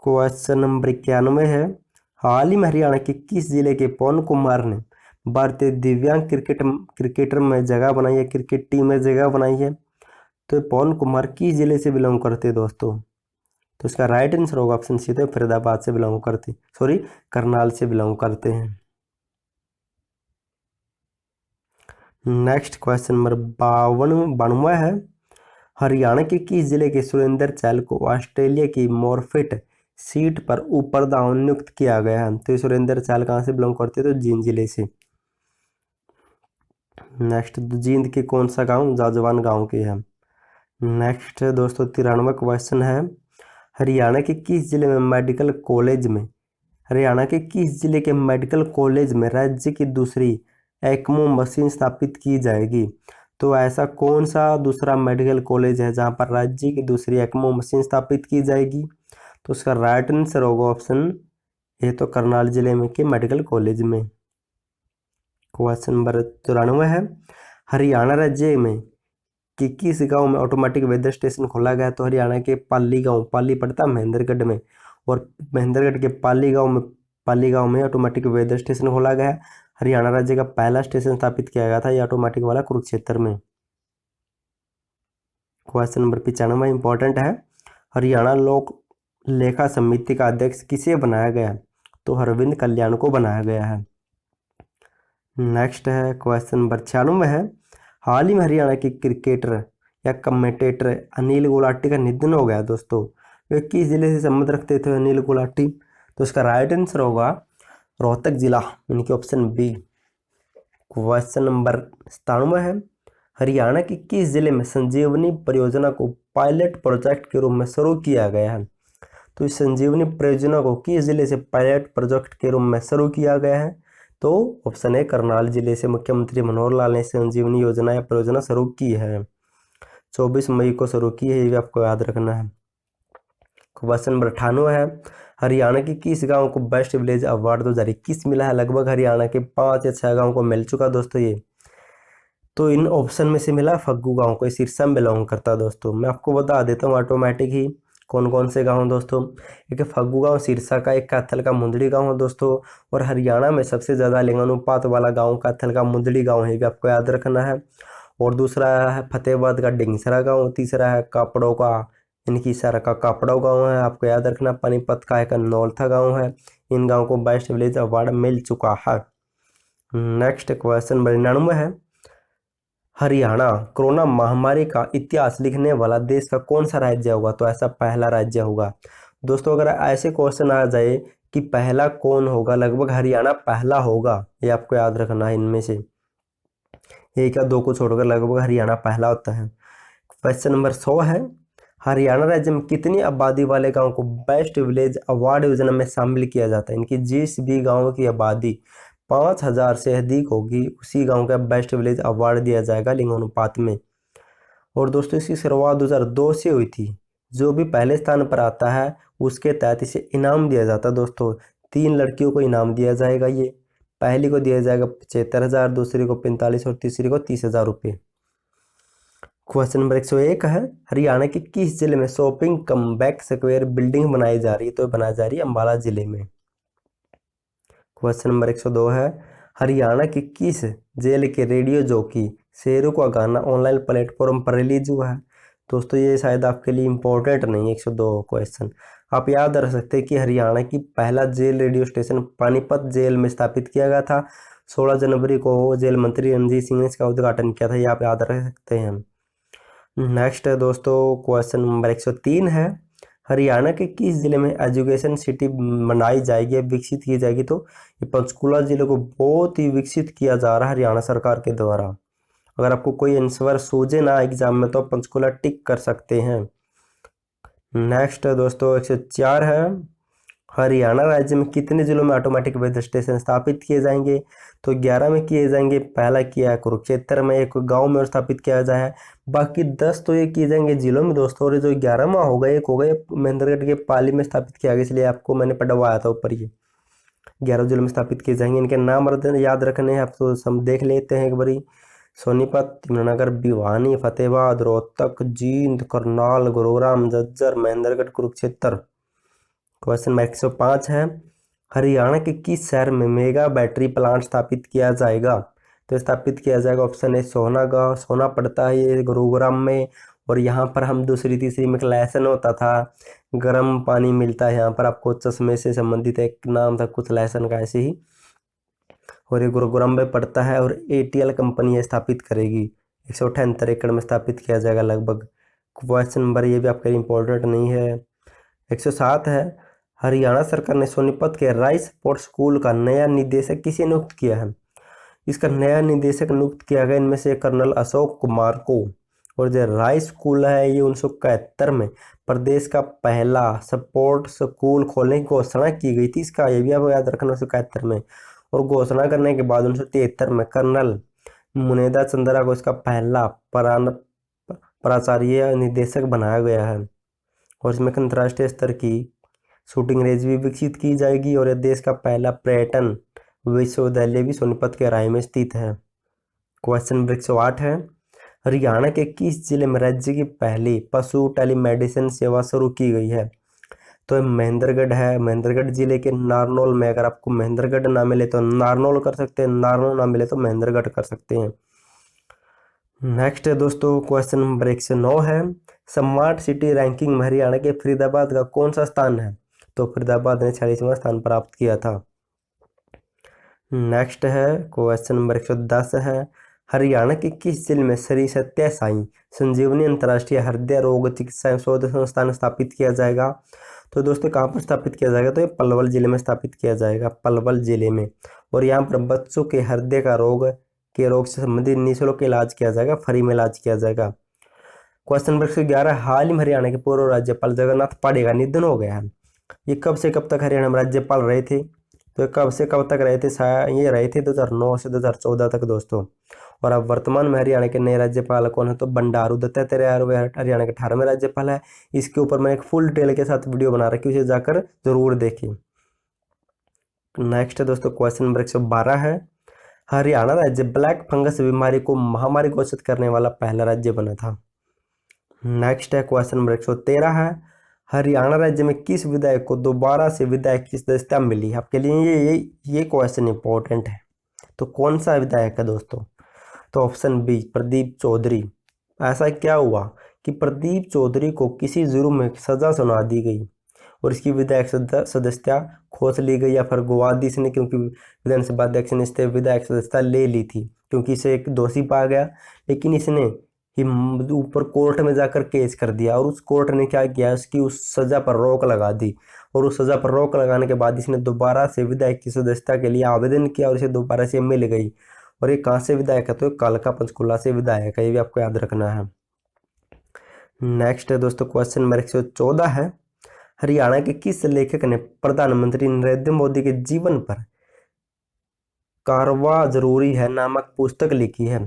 क्वेश्चन नंबर 91 है, हाल ही में हरियाणा के किस जिले के पवन कुमार ने भारतीय दिव्यांग क्रिकेटर में जगह बनाई है, क्रिकेट टीम में जगह बनाई है? तो पवन कुमार किस जिले से बिलोंग करते हैं दोस्तों? तो इसका राइट आंसर होगा ऑप्शन सी, तो फरीदाबाद से बिलोंग करते, सॉरी करनाल से बिलोंग करते हैं। नेक्स्ट क्वेश्चन नंबर 92 है, हरियाणा के किस जिले के सुरेंद्र चहल को ऑस्ट्रेलिया की मोरफिट सीट पर उपप्रधान नियुक्त किया गया है? तो सुरेंद्र चहल कहाँ से बिलोंग करते हैं? तो जींद जिले से। नेक्स्ट जींद के कौन सा गांव? जाजवान गांव के हैं। नेक्स्ट दोस्तों 93 क्वेश्चन है, हरियाणा के किस जिले में मेडिकल कॉलेज में राज्य की दूसरी एक्मो मशीन स्थापित की जाएगी? तो ऐसा कौन सा दूसरा मेडिकल कॉलेज है जहां पर राज्य की दूसरी एक्मो मशीन स्थापित की जाएगी? तो उसका राइट आंसर होगा ऑप्शन ए, तो करनाल जिले में के मेडिकल कॉलेज में। क्वेश्चन नंबर 94 है, हरियाणा राज्य में कि किस गांव में ऑटोमेटिक वेदर स्टेशन खोला गया? तो हरियाणा के पाली गांव, पाली पड़ता है महेंद्रगढ़ में, और महेंद्रगढ़ के पाली गांव में ऑटोमेटिक वेदर स्टेशन खोला गया है। हरियाणा राज्य का पहला स्टेशन स्थापित किया गया था ये ऑटोमेटिक वाला कुरुक्षेत्र में। क्वेश्चन नंबर 95 इंपॉर्टेंट है, हरियाणा लोक लेखा समिति का अध्यक्ष किसे बनाया गया? तो अरविंद कल्याण को बनाया गया है। नेक्स्ट है क्वेश्चन नंबर 96 है, हाल ही में हरियाणा के क्रिकेटर या कमेंटेटर अनिल गुलाटी का निधन हो गया दोस्तों, वे किस जिले से संबंध रखते थे अनिल गुलाटी? तो इसका राइट आंसर होगा रोहतक जिला, यानी कि ऑप्शन बी। क्वेश्चन नंबर 97 है, हरियाणा के किस जिले में संजीवनी परियोजना को पायलट प्रोजेक्ट के रूप में शुरू किया गया है? तो इस संजीवनी परियोजना को किस जिले से पायलट प्रोजेक्ट के रूप में शुरू किया गया है? तो ऑप्शन है करनाल जिले से मुख्यमंत्री मनोहर लाल ने संजीवनी योजना या परियोजना शुरू की है, 24 मई को शुरू की है, ये भी आपको याद रखना है। क्वेश्चन नंबर 98 है, हरियाणा के किस गांव को बेस्ट विलेज अवार्ड 2021 मिला है? लगभग हरियाणा के 5 या 6 गाँव को मिल चुका दोस्तों ये। तो इन ऑप्शन में से मिला फग्गू गांव को, सिरसा में बिलोंग करता है दोस्तों। मैं आपको बता देता हूँ ऑटोमेटिक ही कौन कौन से गांव दोस्तों, एक फग्गू गांव सिरसा का, एक कैथल का मुंदड़ी गांव है दोस्तों, और हरियाणा में सबसे ज़्यादा लिंगानुपात वाला गांव कैथल का मुंदड़ी गांव है, ये भी आपको याद रखना है। और दूसरा है फतेहाबाद का डिंगसरा गांव, तीसरा है कापड़ों का, इनकी सर का कापड़ो गांव है, आपको याद रखना। पानीपत का एक नौलथा गांव है, इन गांव को बेस्ट विलेज अवार्ड मिल चुका है। नेक्स्ट क्वेश्चन 99 है, हरियाणा कोरोना महामारी का इतिहास लिखने वाला देश का कौन सा राज्य होगा? तो ऐसा पहला राज्य होगा दोस्तों। अगर ऐसे क्वेश्चन आ जाए कि पहला कौन होगा, लगभग हरियाणा पहला होगा, ये आपको याद रखना है। इनमें से एक या दो को छोड़कर लगभग हरियाणा पहला होता है। क्वेश्चन नंबर 100 है, हरियाणा राज्य में कितनी आबादी वाले गांव को बेस्ट विलेज अवार्ड योजना में शामिल किया जाता है। इनकी जिस भी गांव की आबादी 5000 से अधिक होगी उसी गांव का बेस्ट विलेज अवार्ड दिया जाएगा लिंगानुपात में। और दोस्तों इसकी शुरुआत 2002 से हुई थी। जो भी पहले स्थान पर आता है उसके तहत इसे इनाम दिया जाता है। दोस्तों 3 लड़कियों को इनाम दिया जाएगा। ये पहली को दिया जाएगा 75,000, दूसरी को 45 और तीसरी को 30,000 रुपये। क्वेश्चन नंबर 101 है, हरियाणा के किस जिले में शॉपिंग कमबैक स्क्वायर बिल्डिंग बनाई जा रही है। तो बनाई जा रही है अम्बाला जिले में। क्वेश्चन नंबर 102 है, हरियाणा के किस जेल के रेडियो जॉकी शेरों का गाना ऑनलाइन प्लेटफॉर्म पर रिलीज हुआ है। दोस्तों ये शायद आपके लिए इम्पोर्टेंट नहीं है 102 क्वेश्चन। आप याद रख सकते हैं कि हरियाणा की पहला jail radio station Panipat jail में स्थापित किया गया था। 16 जनवरी को जेल मंत्री रणजीत सिंह ने इसका उद्घाटन किया था। ये आप याद रख सकते हैं। नेक्स्ट है दोस्तों क्वेश्चन नंबर 103 है, हरियाणा के किस जिले में एजुकेशन सिटी बनाई जाएगी, विकसित की जाएगी। तो ये पंचकुला जिले को बहुत ही विकसित किया जा रहा है हरियाणा सरकार के द्वारा। अगर आपको कोई आंसर सूझे ना एग्जाम में तो पंचकुला टिक कर सकते हैं। नेक्स्ट है दोस्तों 104 है, हरियाणा राज्य में कितने जिलों में ऑटोमेटिक वेदर स्टेशन स्थापित किए जाएंगे। तो 11 में किए जाएंगे। पहला किया है कुरुक्षेत्र में, एक गांव में स्थापित किया जाए, बाकी 10 तो ये किए जाएंगे जिलों में दोस्तों। और जो 11वां होगा एक होगा महेंद्रगढ़ के पाली में स्थापित किया गया, इसलिए आपको मैंने पढ़वाया था ऊपर। ये 11 जिलों में स्थापित किए जाएंगे। इनके नाम याद रखने हैं आप तो हम देख लेते हैं एक बारी। सोनीपत, यमुनानगर, भिवानी, फतेहाबाद, रोहतक, जींद, करनाल, गुरुग्राम, झज्जर, महेंद्रगढ़, कुरुक्षेत्र। क्वेश्चन नंबर 105 है, हरियाणा के किस शहर में मेगा बैटरी प्लांट स्थापित किया जाएगा। तो स्थापित किया जाएगा ऑप्शन है सोनागांव। सोना पड़ता है ये गुरुग्राम में। और यहाँ पर हम दूसरी तीसरी में लेसन होता था, गर्म पानी मिलता है यहाँ पर आपको। चश्मे से संबंधित एक नाम था कुछ लेसन का ऐसे ही। और ये गुरुग्राम में पड़ता है और ATL कंपनी है स्थापित करेगी। 178 एकड़ में स्थापित किया जाएगा लगभग। क्वेश्चन नंबर ये भी आपके इम्पोर्टेंट नहीं है। 107 है, हरियाणा सरकार ने सोनीपत के राइस स्पोर्ट्स स्कूल का नया निदेशक किसे नियुक्त किया है। इसका नया निदेशक नियुक्त किया गया इनमें से कर्नल अशोक कुमार को। और जो राइस स्कूल है ये 1971 में प्रदेश का पहला स्पोर्ट्स स्कूल खोलने की घोषणा की गई थी। इसका ये भी आप याद रखना 1971 में। और घोषणा करने के बाद 1973 में कर्नल मुनेदा चंद्रा को इसका पहला प्राचार्य निदेशक बनाया गया है। और इसमें अंतर्राष्ट्रीय स्तर की शूटिंग रेंज भी विकसित की जाएगी। और यह देश का पहला पर्यटन विश्वविद्यालय भी सोनीपत के राय में स्थित है। क्वेश्चन नंबर 108 है, हरियाणा के किस जिले में राज्य की पहली पशु टेलीमेडिसिन सेवा शुरू की गई है। तो महेंद्रगढ़ है। महेंद्रगढ़ जिले के नारनौल में, अगर आपको महेंद्रगढ़ ना मिले तो नारनौल कर सकते हैं, नारनौल ना मिले तो महेंद्रगढ़ कर सकते हैं। नेक्स्ट है दोस्तों क्वेश्चन नंबर 109 है, स्मार्ट सिटी रैंकिंग में हरियाणा के फरीदाबाद का कौन सा स्थान है। तो फरीदाबाद ने 46वां स्थान प्राप्त किया था। नेक्स्ट है क्वेश्चन नंबर 110 है, हरियाणा के किस जिले में श्री सत्य साई संजीवनी अंतर्राष्ट्रीय हृदय रोग चिकित्सा शोध संस्थान स्थापित किया जाएगा। तो दोस्तों कहाँ पर स्थापित किया जाएगा। तो ये पलवल जिले में स्थापित किया जाएगा, पलवल जिले में। और यहाँ पर बच्चों के हृदय का रोग से संबंधित निःशुल्क इलाज किया जाएगा, फ्री में इलाज किया जाएगा। क्वेश्चन नंबर 111, हाल ही में हरियाणा के पूर्व राज्यपाल जगन्नाथ पाढ़े का निधन हो गया है। ये कब से कब तक हरियाणा में राज्यपाल रहे थे। तो कब से कब तक रहे थे, ये रहे थे 2009 से 2014 तक दोस्तों। और अब वर्तमान में हरियाणा के नए राज्यपाल कौन है। तो बंडारू दत्तात्रेय हरियाणा के 18वें राज्यपाल है। इसके ऊपर मैं एक फुल डिटेल के साथ वीडियो बना रखी, उसे जाकर जरूर देखें। नेक्स्ट है दोस्तों क्वेश्चन नंबर 112 है, हरियाणा राज्य ब्लैक फंगस बीमारी को महामारी घोषित करने वाला पहला राज्य बना था। नेक्स्ट है क्वेश्चन नंबर 113 है, हरियाणा राज्य में किस विधायक को दोबारा से विधायक की सदस्यता मिली। आपके लिए ये क्वेश्चन इंपॉर्टेंट है। तो कौन सा विधायक है दोस्तों। तो ऑप्शन बी प्रदीप चौधरी। ऐसा क्या हुआ कि प्रदीप चौधरी को किसी जुर्म में सजा सुना दी गई और इसकी विधायक सदस्यता खोस ली गई, या फिर गवा दी इसने, क्योंकि विधानसभा अध्यक्ष ने इससे विधायक सदस्यता ले ली थी क्योंकि इसे एक दोषी पाया गया। लेकिन इसने ही ऊपर कोर्ट में जाकर केस कर दिया और उस कोर्ट ने क्या किया, उसकी उस सजा पर रोक लगा दी और उस सज़ा पर रोक लगाने के बाद इसने दोबारा से विधायक की सदस्यता के लिए आवेदन किया और इसे दोबारा से मिल गई। और ये कहाँ से विधायक है, तो कालका पंचकुला से विधायक है, ये भी आपको याद रखना है। नेक्स्ट है दोस्तों क्वेश्चन नंबर 114 है, हरियाणा के किस लेखक ने प्रधानमंत्री नरेंद्र मोदी के जीवन पर कारवा जरूरी है नामक पुस्तक लिखी है?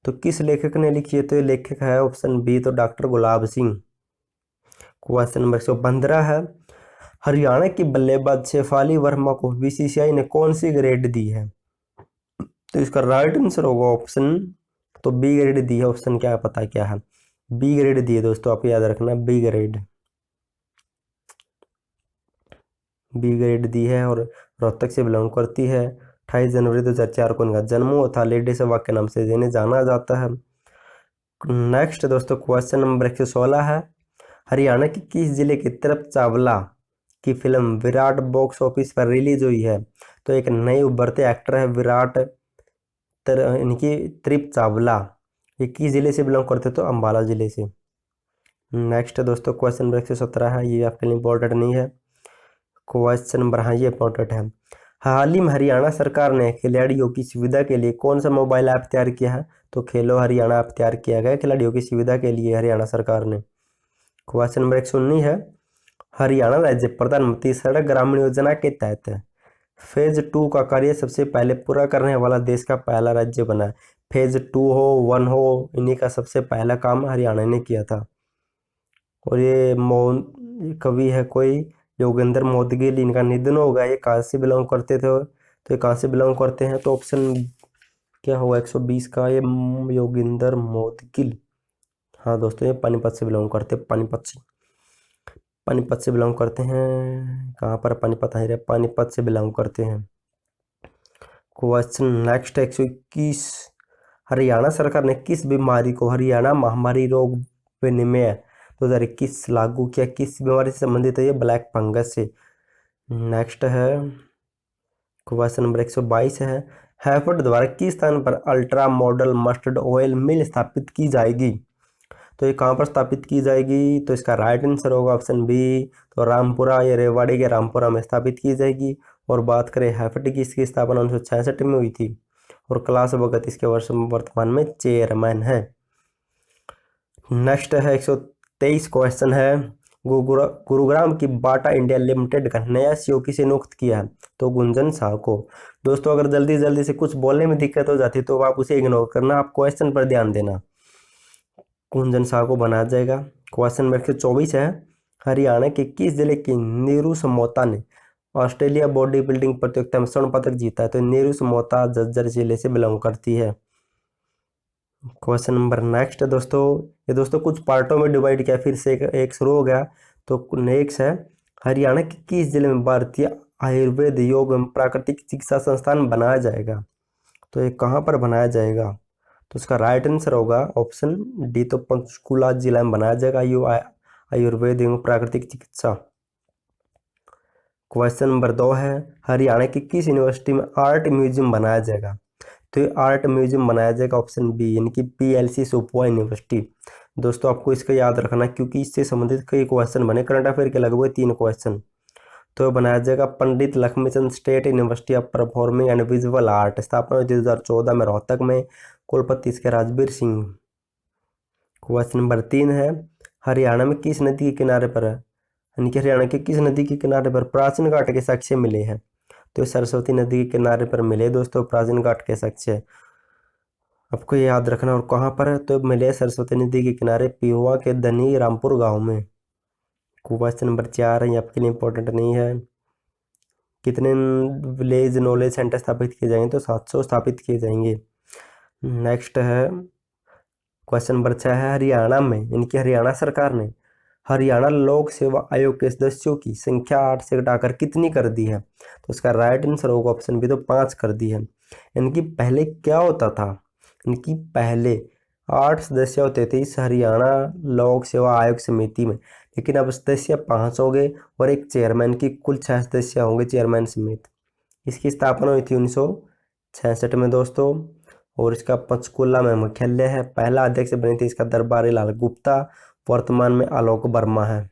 तो किस लेखक ने लिखी है, तो ये लेखक है ऑप्शन बी, तो doctor Gulab Singh. Question number 115 है, हरियाणा की बल्लेबाज शेफाली वर्मा को बीसीसीआई ने कौन सी ग्रेड दी है? तो इसका राइट आंसर होगा ऑप्शन, तो बी ग्रेड दी है। ऑप्शन क्या है, पता क्या है, बी ग्रेड दी है दोस्तों, आप याद रखना, बी ग्रेड, बी ग्रेड दी है। और रोहतक से बिलोंग करती है। 28 जनवरी 2004 को इनका जन्म हुआ था। लेडी सभा के नाम से जिन्हें जाना जाता है। नेक्स्ट दोस्तों क्वेश्चन नंबर 116 है, हरियाणा के किस जिले की तरफ चावला की फिल्म विराट बॉक्स ऑफिस पर रिलीज हुई है? तो एक नए उभरते एक्टर है विराट, इनकी त्रिप चावला, ये किस जिले से बिलोंग करते, तो अम्बाला जिले से। नेक्स्ट दोस्तों क्वेश्चन नंबर 117 है, ये आपके लिए इंपॉर्टेंट नहीं है। क्वेश्चन नंबर, हाँ ये इंपॉर्टेंट है, हाल ही में हरियाणा सरकार ने खिलाड़ियों की सुविधा के लिए कौन सा मोबाइल ऐप तैयार किया है? तो खेलो हरियाणा ऐप तैयार किया गया खिलाड़ियों की सुविधा के लिए हरियाणा सरकार ने। क्वेश्चन नंबर 119 है, हरियाणा राज्य प्रधानमंत्री सड़क ग्रामीण योजना के तहत फेज 2 का कार्य सबसे पहले पूरा करने वाला देश का पहला राज्य बना है। फेज 2 हो 1 हो, इन्हीं का सबसे पहला काम हरियाणा ने किया था। और ये कवि है कोई योगेंद्र मोदगिल, इनका निधन हो गया। ये कहाँ से बिलोंग करते थे, तो ये कहाँ से बिलोंग करते हैं, तो ऑप्शन क्या होगा 120 का, ये योगेंद्र मोदगिल। हाँ दोस्तों, ये पानीपत से बिलोंग करते हैं, पानीपत से बिलोंग करते हैं। कहाँ पर पानीपत है, पानीपत से बिलोंग करते हैं। क्वेश्चन नेक्स्ट 121, हरियाणा सरकार ने किस बीमारी को हरियाणा महामारी रोग विनिमय 2021 लागू किया? किस बीमारी से संबंधित है ये? ब्लैक फंगस से। नेक्स्ट है क्वेश्चन नंबर 122 है, हैफेड द्वारा किस स्थान पर अल्ट्रा मॉडल मस्टर्ड ऑयल मिल स्थापित की जाएगी? तो ये कहाँ पर स्थापित की जाएगी? तो इसका राइट आंसर होगा ऑप्शन बी, तो रामपुरा या रेवाड़ी के रामपुरा में स्थापित की जाएगी। और बात करें हैफेड की, इसकी स्थापना 1966 में हुई थी। और कैलाश भगत इसके वर्तमान में चेयरमैन है। नेक्स्ट है 123 क्वेश्चन है, गुरुग्राम की बाटा इंडिया लिमिटेड का नया सीईओ किसे नियुक्त किया है? तो गुंजन शाह को। दोस्तों अगर जल्दी जल्दी से कुछ बोलने में दिक्कत हो जाती तो आप उसे इग्नोर करना, आप क्वेश्चन पर ध्यान देना। गुंजन शाह को बनाया जाएगा। क्वेश्चन नंबर 124 है, हरियाणा के किस जिले की नीरू समोता ने ऑस्ट्रेलिया बॉडी बिल्डिंग प्रतियोगिता में स्वर्ण पदक जीता है? तो नीरू समोता झज्जर जिले से बिलोंग करती है। क्वेश्चन नंबर नेक्स्ट है दोस्तों, ये दोस्तों कुछ पार्टों में डिवाइड किया, फिर से एक शुरू हो गया। तो नेक्स्ट है, हरियाणा के किस जिले में भारतीय आयुर्वेद योग एवं प्राकृतिक चिकित्सा संस्थान बनाया जाएगा? तो ये कहाँ पर बनाया जाएगा? तो इसका राइट आंसर होगा ऑप्शन डी, तो पंचकुला जिला में बनाया जाएगा आयुर्वेद एवं प्राकृतिक चिकित्सा। क्वेश्चन नंबर 2 है, हरियाणा की किस यूनिवर्सिटी में आर्ट म्यूजियम बनाया जाएगा? तो ये आर्ट म्यूजियम बनाया जाएगा ऑप्शन बी, यानी कि पीएलसी सोपुआ यूनिवर्सिटी। दोस्तों आपको इसका याद रखना क्योंकि इससे संबंधित कई क्वेश्चन बने, करंट अफेयर के लगभग 3 क्वेश्चन। तो बनाया जाएगा Pandit Lakshmichand state university of performing and visual art, स्थापना 2014 में रोहतक में, कुलपति इसके राजबीर सिंह। क्वेश्चन नंबर 3 है, हरियाणा में किस नदी के किनारे पर है, यानी कि हरियाणा के किस नदी के किनारे पर प्राचीन घाट के साक्ष्य मिले हैं? तो सरस्वती नदी के किनारे पर मिले दोस्तों प्राचीन घाट के साक्ष्य, आपको याद रखना। और कहाँ पर है, तो मिले सरस्वती नदी के किनारे पिहुआ के धनी रामपुर गांव में। क्वेश्चन नंबर 4 है, ये आपके लिए इंपॉर्टेंट नहीं है, कितने विलेज नॉलेज सेंटर स्थापित किए जाएंगे? तो 700 स्थापित किए जाएंगे। नेक्स्ट है क्वेश्चन नंबर 6 है, हरियाणा में, यानी कि हरियाणा सरकार ने हरियाणा लोक सेवा आयोग के सदस्यों की संख्या 8 से घटाकर कितनी कर दी है? तो इसका राइट आंसर होगा ऑप्शन बी, तो 5 कर दी है। इनकी पहले क्या होता था, इनकी पहले 8 सदस्य होते थे इस हरियाणा लोक सेवा आयोग समिति में, लेकिन अब सदस्य 5 हो गए और एक चेयरमैन की कुल 6 सदस्य होंगे चेयरमैन समेत। इसकी स्थापना हुई थी 1966 में दोस्तों। और इसका पंचकुला में मुख्यालय है। पहला अध्यक्ष बनी थी इसका दरबारी लाल गुप्ता, वर्तमान में आलोक वर्मा है।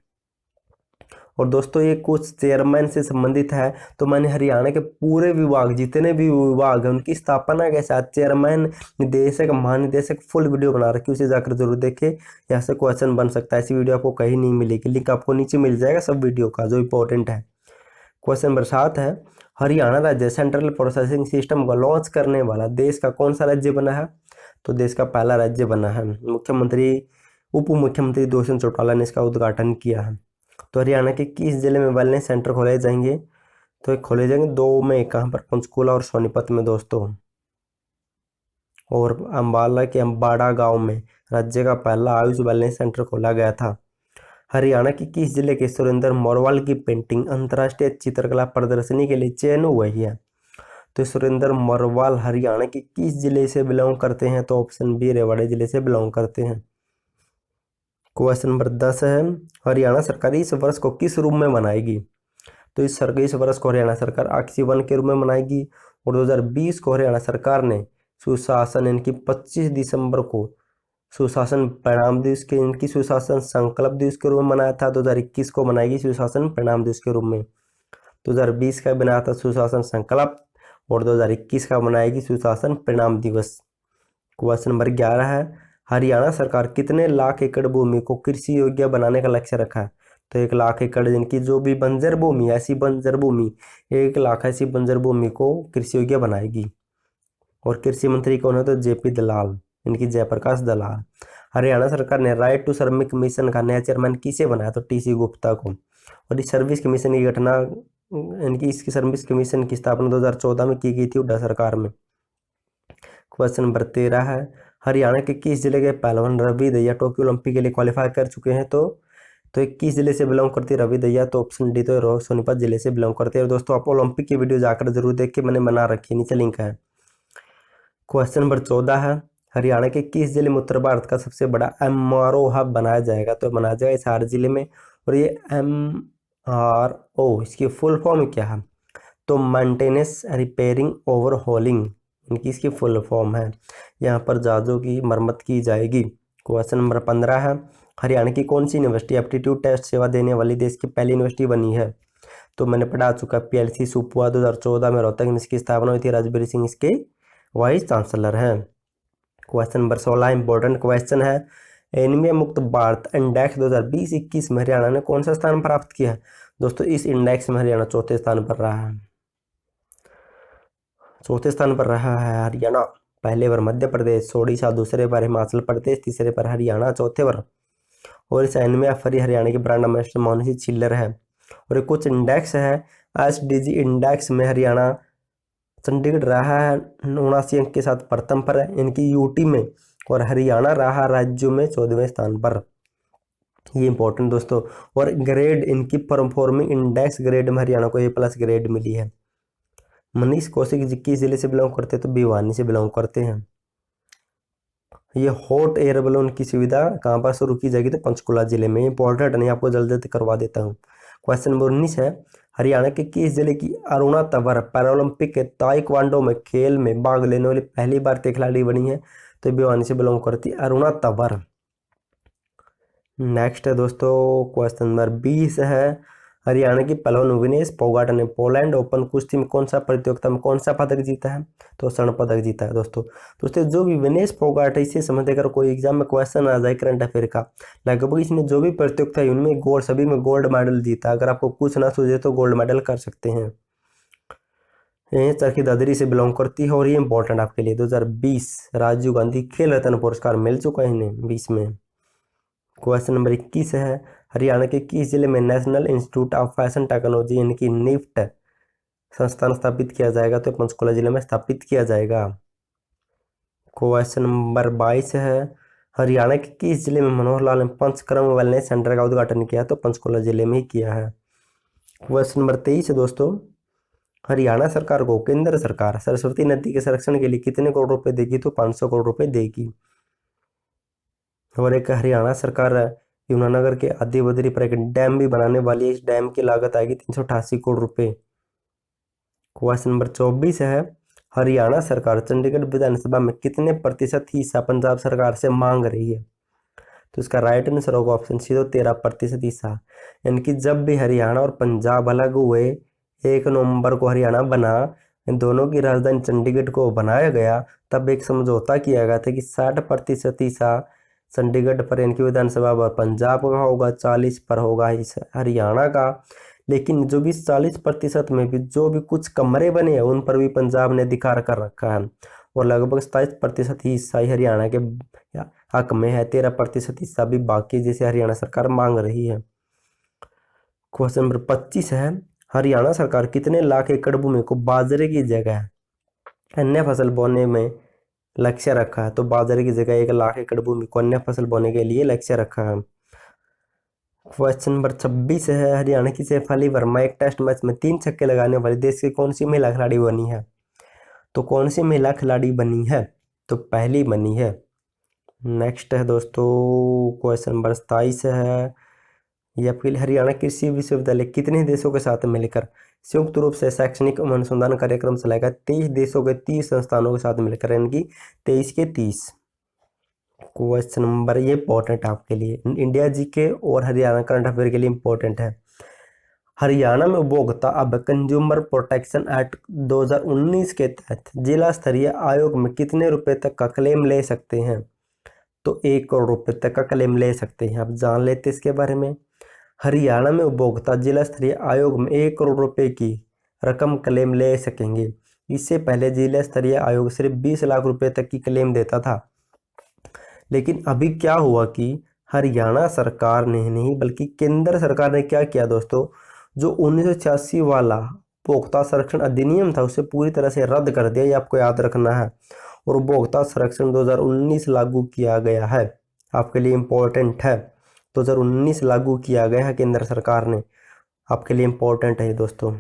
और दोस्तों ये कुछ चेयरमैन से संबंधित है। तो मैंने हरियाणा के पूरे विभाग, जितने भी विभाग हैं उनकी स्थापना के साथ चेयरमैन, निदेशक, महानिदेशक फुल वीडियो बना रखी है, उसे जाकर जरूर देखें। यहाँ से क्वेश्चन बन सकता है। ऐसी वीडियो आपको कहीं नहीं मिलेगी, लिंक आपको नीचे मिल जाएगा सब वीडियो का जो इंपॉर्टेंट है। क्वेश्चन नंबर 7 है, हरियाणा राज्य सेंट्रल प्रोसेसिंग सिस्टम को लॉन्च करने वाला देश का कौन सा राज्य बना है? तो देश का पहला राज्य बना है। मुख्यमंत्री, उप मुख्यमंत्री दुष्यंत चौटाला ने इसका उद्घाटन किया है। तो हरियाणा के किस जिले में वेलनेस सेंटर खोले जाएंगे? तो ये खोले जाएंगे 2 में, कहाँ पर? पंचकूला और सोनीपत में दोस्तों। और अम्बाला के अम्बाड़ा गांव में राज्य का पहला आयुष वेलनेस सेंटर खोला गया था। हरियाणा के किस जिले के सुरेंद्र मोरवाल की पेंटिंग अंतर्राष्ट्रीय चित्रकला प्रदर्शनी के लिए चयन हुई है? तो सुरेंद्र मोरवाल हरियाणा के किस जिले से बिलोंग करते हैं? तो ऑप्शन बी रेवाड़ी जिले से बिलोंग करते हैं। क्वेश्चन नंबर 10 है, हरियाणा सरकार इस वर्ष को किस रूप में मनाएगी? तो इस वर्ष को हरियाणा सरकार ऑक्सीवन के रूप में मनाएगी। और 2020 को हरियाणा सरकार ने सुशासन, इनकी 25 दिसंबर को सुशासन परिणाम दिवस के, इनकी सुशासन संकल्प दिवस के रूप में मनाया था। 2021 को मनाएगी सुशासन परिणाम दिवस के रूप में। 2020 का बनाया था सुशासन संकल्प और 2021 का मनाएगी सुशासन परिणाम दिवस। क्वेश्चन नंबर 11 है, हरियाणा सरकार कितने लाख एकड़ भूमि को कृषि योग्य बनाने का लक्ष्य रखा है? तो 1 लाख एकड़, जिनकी जो भी बंजर भूमि, ऐसी बंजर भूमि 1 लाख ऐसी बंजर भूमि को कृषि योग्य बनाएगी। और कृषि मंत्री कौन है? तो जेपी दलाल, इनकी जयप्रकाश दलाल। हरियाणा सरकार ने राइट टू सर्विस कमीशन का नया चेयरमैन किसे बनाया? तो टीसी गुप्ता को। और इस सर्विस कमीशन की घटना, इसकी सर्विस कमीशन की स्थापना 2014 में की गई थी हुड्डा सरकार में। क्वेश्चन नंबर 13 है, हरियाणा के किस जिले के पहलवान रवि दहिया टोक्यो ओलंपिक के लिए क्वालिफाई कर चुके हैं? तो 21 जिले से बिलोंग करती है रवि दहिया। तो ऑप्शन डी, तो सोनीपत जिले से बिलोंग करते हैं। और दोस्तों आप ओलंपिक की वीडियो जाकर जरूर देख के, मैंने बना रखी है, नीचे लिंक है। क्वेश्चन नंबर 14 है, हरियाणा के किस जिले में उत्तर भारत का सबसे बड़ा MRO हब बनाया जाएगा? तो बनाया जाएगा हिसार जिले में। और ये MRO, इसकी फुल फॉर्म क्या है? तो मेंटेनेंस रिपेयरिंग ओवरहॉलिंग, इनकी इसकी फुल फॉर्म है। यहाँ पर जहाज़ों की मरम्मत की जाएगी। क्वेश्चन नंबर 15 है, हरियाणा की कौन सी यूनिवर्सिटी एप्टीट्यूड टेस्ट सेवा देने वाली देश की पहली यूनिवर्सिटी बनी है? तो मैंने पढ़ा चुका, PLC सुपुआ 2014 में रोहतक में इसकी स्थापना हुई थी। राजबीर सिंह इसके वाइस चांसलर हैं। क्वेश्चन नंबर 16 इंपॉर्टेंट क्वेश्चन है, एनीमिया मुक्त भारत इंडेक्स 2020-21 में हरियाणा ने कौन सा स्थान प्राप्त किया है? दोस्तों इस इंडेक्स में हरियाणा चौथे स्थान पर रहा है। चौथे स्थान पर रहा है हरियाणा। पहले पर मध्य प्रदेश, ओडिशा, दूसरे पर हिमाचल प्रदेश, तीसरे पर हरियाणा, चौथे पर। और इस एनीमिया फ्री हरियाणा की ब्रांड एम्बेसडर मोहन चिल्लर है। और कुछ इंडेक्स है, SDG इंडेक्स में हरियाणा चंडीगढ़ रहा है 79 अंक के साथ प्रथम पर है इनकी यूटी में। और हरियाणा रहा राज्यों में 14वें स्थान पर। ये इंपॉर्टेंट दोस्तों। और ग्रेड, इनकी परफॉर्मिंग इंडेक्स ग्रेड में हरियाणा को A+ ग्रेड मिली है। मनीष कौशिक जी किस जिले से बिलोंग करते हैं? तो भिवानी से बिलोंग करते हैं। ये हॉट एयर बलून की सुविधा कहाँ पर शुरू की जाएगी? तो पंचकुला जिले में। इंपॉर्टेंट नहीं, आपको जल्दी जल्दी करवा देता हूँ। क्वेश्चन नंबर 19 है, हरियाणा के किस जिले की अरुणा तंवर पैरालंपिक के ताइक्वांडो में खेल में भाग लेने वाली पहली भारतीय खिलाड़ी बनी है? तो भिवानी से बिलोंग करती है अरुणा तंवर। नेक्स्ट है दोस्तों क्वेश्चन नंबर 20 है, हरियाणा की पहलवान विनेश फोगाट ने पोलैंड ओपन कुश्ती में कौन सा प्रतियोगिता में कौन सा पदक जीता है? तो स्वर्ण पदक जीता है दोस्तों जो भी विनेश फोगाट है, इससे संबंधित अगर कोई एग्जाम में क्वेश्चन आ जाए करंट अफेयर का, लगभग इसने जो भी प्रतियोगिता है उनमें गोल्ड, सभी में गोल्ड मेडल जीता। अगर आपको कुछ ना सूझे तो गोल्ड मेडल कर सकते हैं। ये चरखी दादरी से बिलोंग करती है। और ये इंपॉर्टेंट आपके लिए 2020 राजीव गांधी खेल रत्न पुरस्कार मिल चुका है इन्हें 20 में। क्वेश्चन नंबर 21 है, हरियाणा के किस जिले में national institute of fashion technology इनकी निफ्ट संस्थान स्थापित किया जाएगा? तो पंचकुला जिले में स्थापित किया जाएगा। क्वेश्चन नंबर 22 है, हरियाणा के किस जिले में मनोहर लाल ने पंचकर्म वेलनेस सेंटर का उद्घाटन किया? तो पंचकुला जिले में ही किया है। क्वेश्चन नंबर 23 है दोस्तों, हरियाणा सरकार को केंद्र सरकार सरस्वती नदी के संरक्षण के लिए कितने करोड़ रुपए देगी? तो 500 करोड़ रुपए देगी। और एक हरियाणा सरकार यमुनानगर के आदि बद्री पर एक डैम भी बनाने वाली है। इस डैम की लागत आएगी 388 करोड़ रुपए। क्वेश्चन नंबर 24 है, हरियाणा सरकार चंडीगढ़ विधानसभा में कितने प्रतिशत हिस्सा पंजाब सरकार से मांग रही है? तो इसका राइट आंसर होगा ऑप्शन सी, तो 13% हिस्सा। यानी कि जब भी हरियाणा और पंजाब अलग हुए, 1 नवंबर को हरियाणा बना, इन दोनों की राजधानी चंडीगढ़ को बनाया गया, तब एक समझौता किया गया था कि 60% हिस्सा चंडीगढ़ पर इनकी विधानसभा पर पंजाब का होगा, 40 पर होगा इस हरियाणा का। लेकिन जो भी 40% में भी जो भी कुछ कमरे बने हैं उन पर भी पंजाब ने अधिकार कर रखा है, और लगभग 27% ही हिस्सा ही हरियाणा के हक में है, 13% हिस्सा भी बाकी जैसे हरियाणा सरकार मांग रही है। क्वेश्चन नंबर 25 है, हरियाणा सरकार कितने लाख एकड़ भूमि को बाजरे की जगह अन्य फसल बोने में लक्ष्य रखा है? तो बाजरे की जगह 1 लाख एकड़ भूमि को अन्य फसल बोने के लिए लक्ष्य रखा है। क्वेश्चन नंबर 26 है, हरियाणा की शेफाली वर्मा एक टेस्ट मैच में 3 छक्के लगाने वाली देश की कौन सी महिला खिलाड़ी बनी है? तो कौन सी महिला खिलाड़ी बनी है? तो पहली बनी है। नेक्स्ट है दोस्तों, क्वेश्चन नंबर 27 है, या फिर हरियाणा कृषि विश्वविद्यालय कितने देशों के साथ मिलकर संयुक्त रूप से शैक्षणिक अनुसंधान कार्यक्रम चलाएगा? 23 देशों के 30 संस्थानों के साथ मिलकर, यानी कि 23 के 30। क्वेश्चन नंबर, ये इंपॉर्टेंट है आपके लिए, इंडिया जी के और हरियाणा करंट अफेयर के लिए इंपॉर्टेंट है। हरियाणा में उपभोक्ता अब कंज्यूमर प्रोटेक्शन एक्ट 2019 के तहत जिला स्तरीय आयोग में कितने रुपए तक का क्लेम ले सकते हैं? तो 1 करोड़ रुपए तक का क्लेम ले सकते हैं। आप जान लेते इसके बारे में। हरियाणा में उपभोक्ता जिला स्तरीय आयोग में 1 करोड़ रुपए की रकम क्लेम ले सकेंगे। इससे पहले जिला स्तरीय आयोग सिर्फ 20 लाख रुपए तक की क्लेम देता था। लेकिन अभी क्या हुआ कि हरियाणा सरकार ने नहीं बल्कि केंद्र सरकार ने क्या किया दोस्तों, जो 1986 वाला उपभोक्ता संरक्षण अधिनियम था उसे पूरी तरह से रद्द कर दिया, ये आपको याद रखना है। और उपभोक्ता संरक्षण 2019 लागू किया गया है, आपके लिए इम्पोर्टेंट है। 2019 लागू किया गया है केंद्र सरकार ने, आपके लिए इम्पोर्टेंट है ये दोस्तों।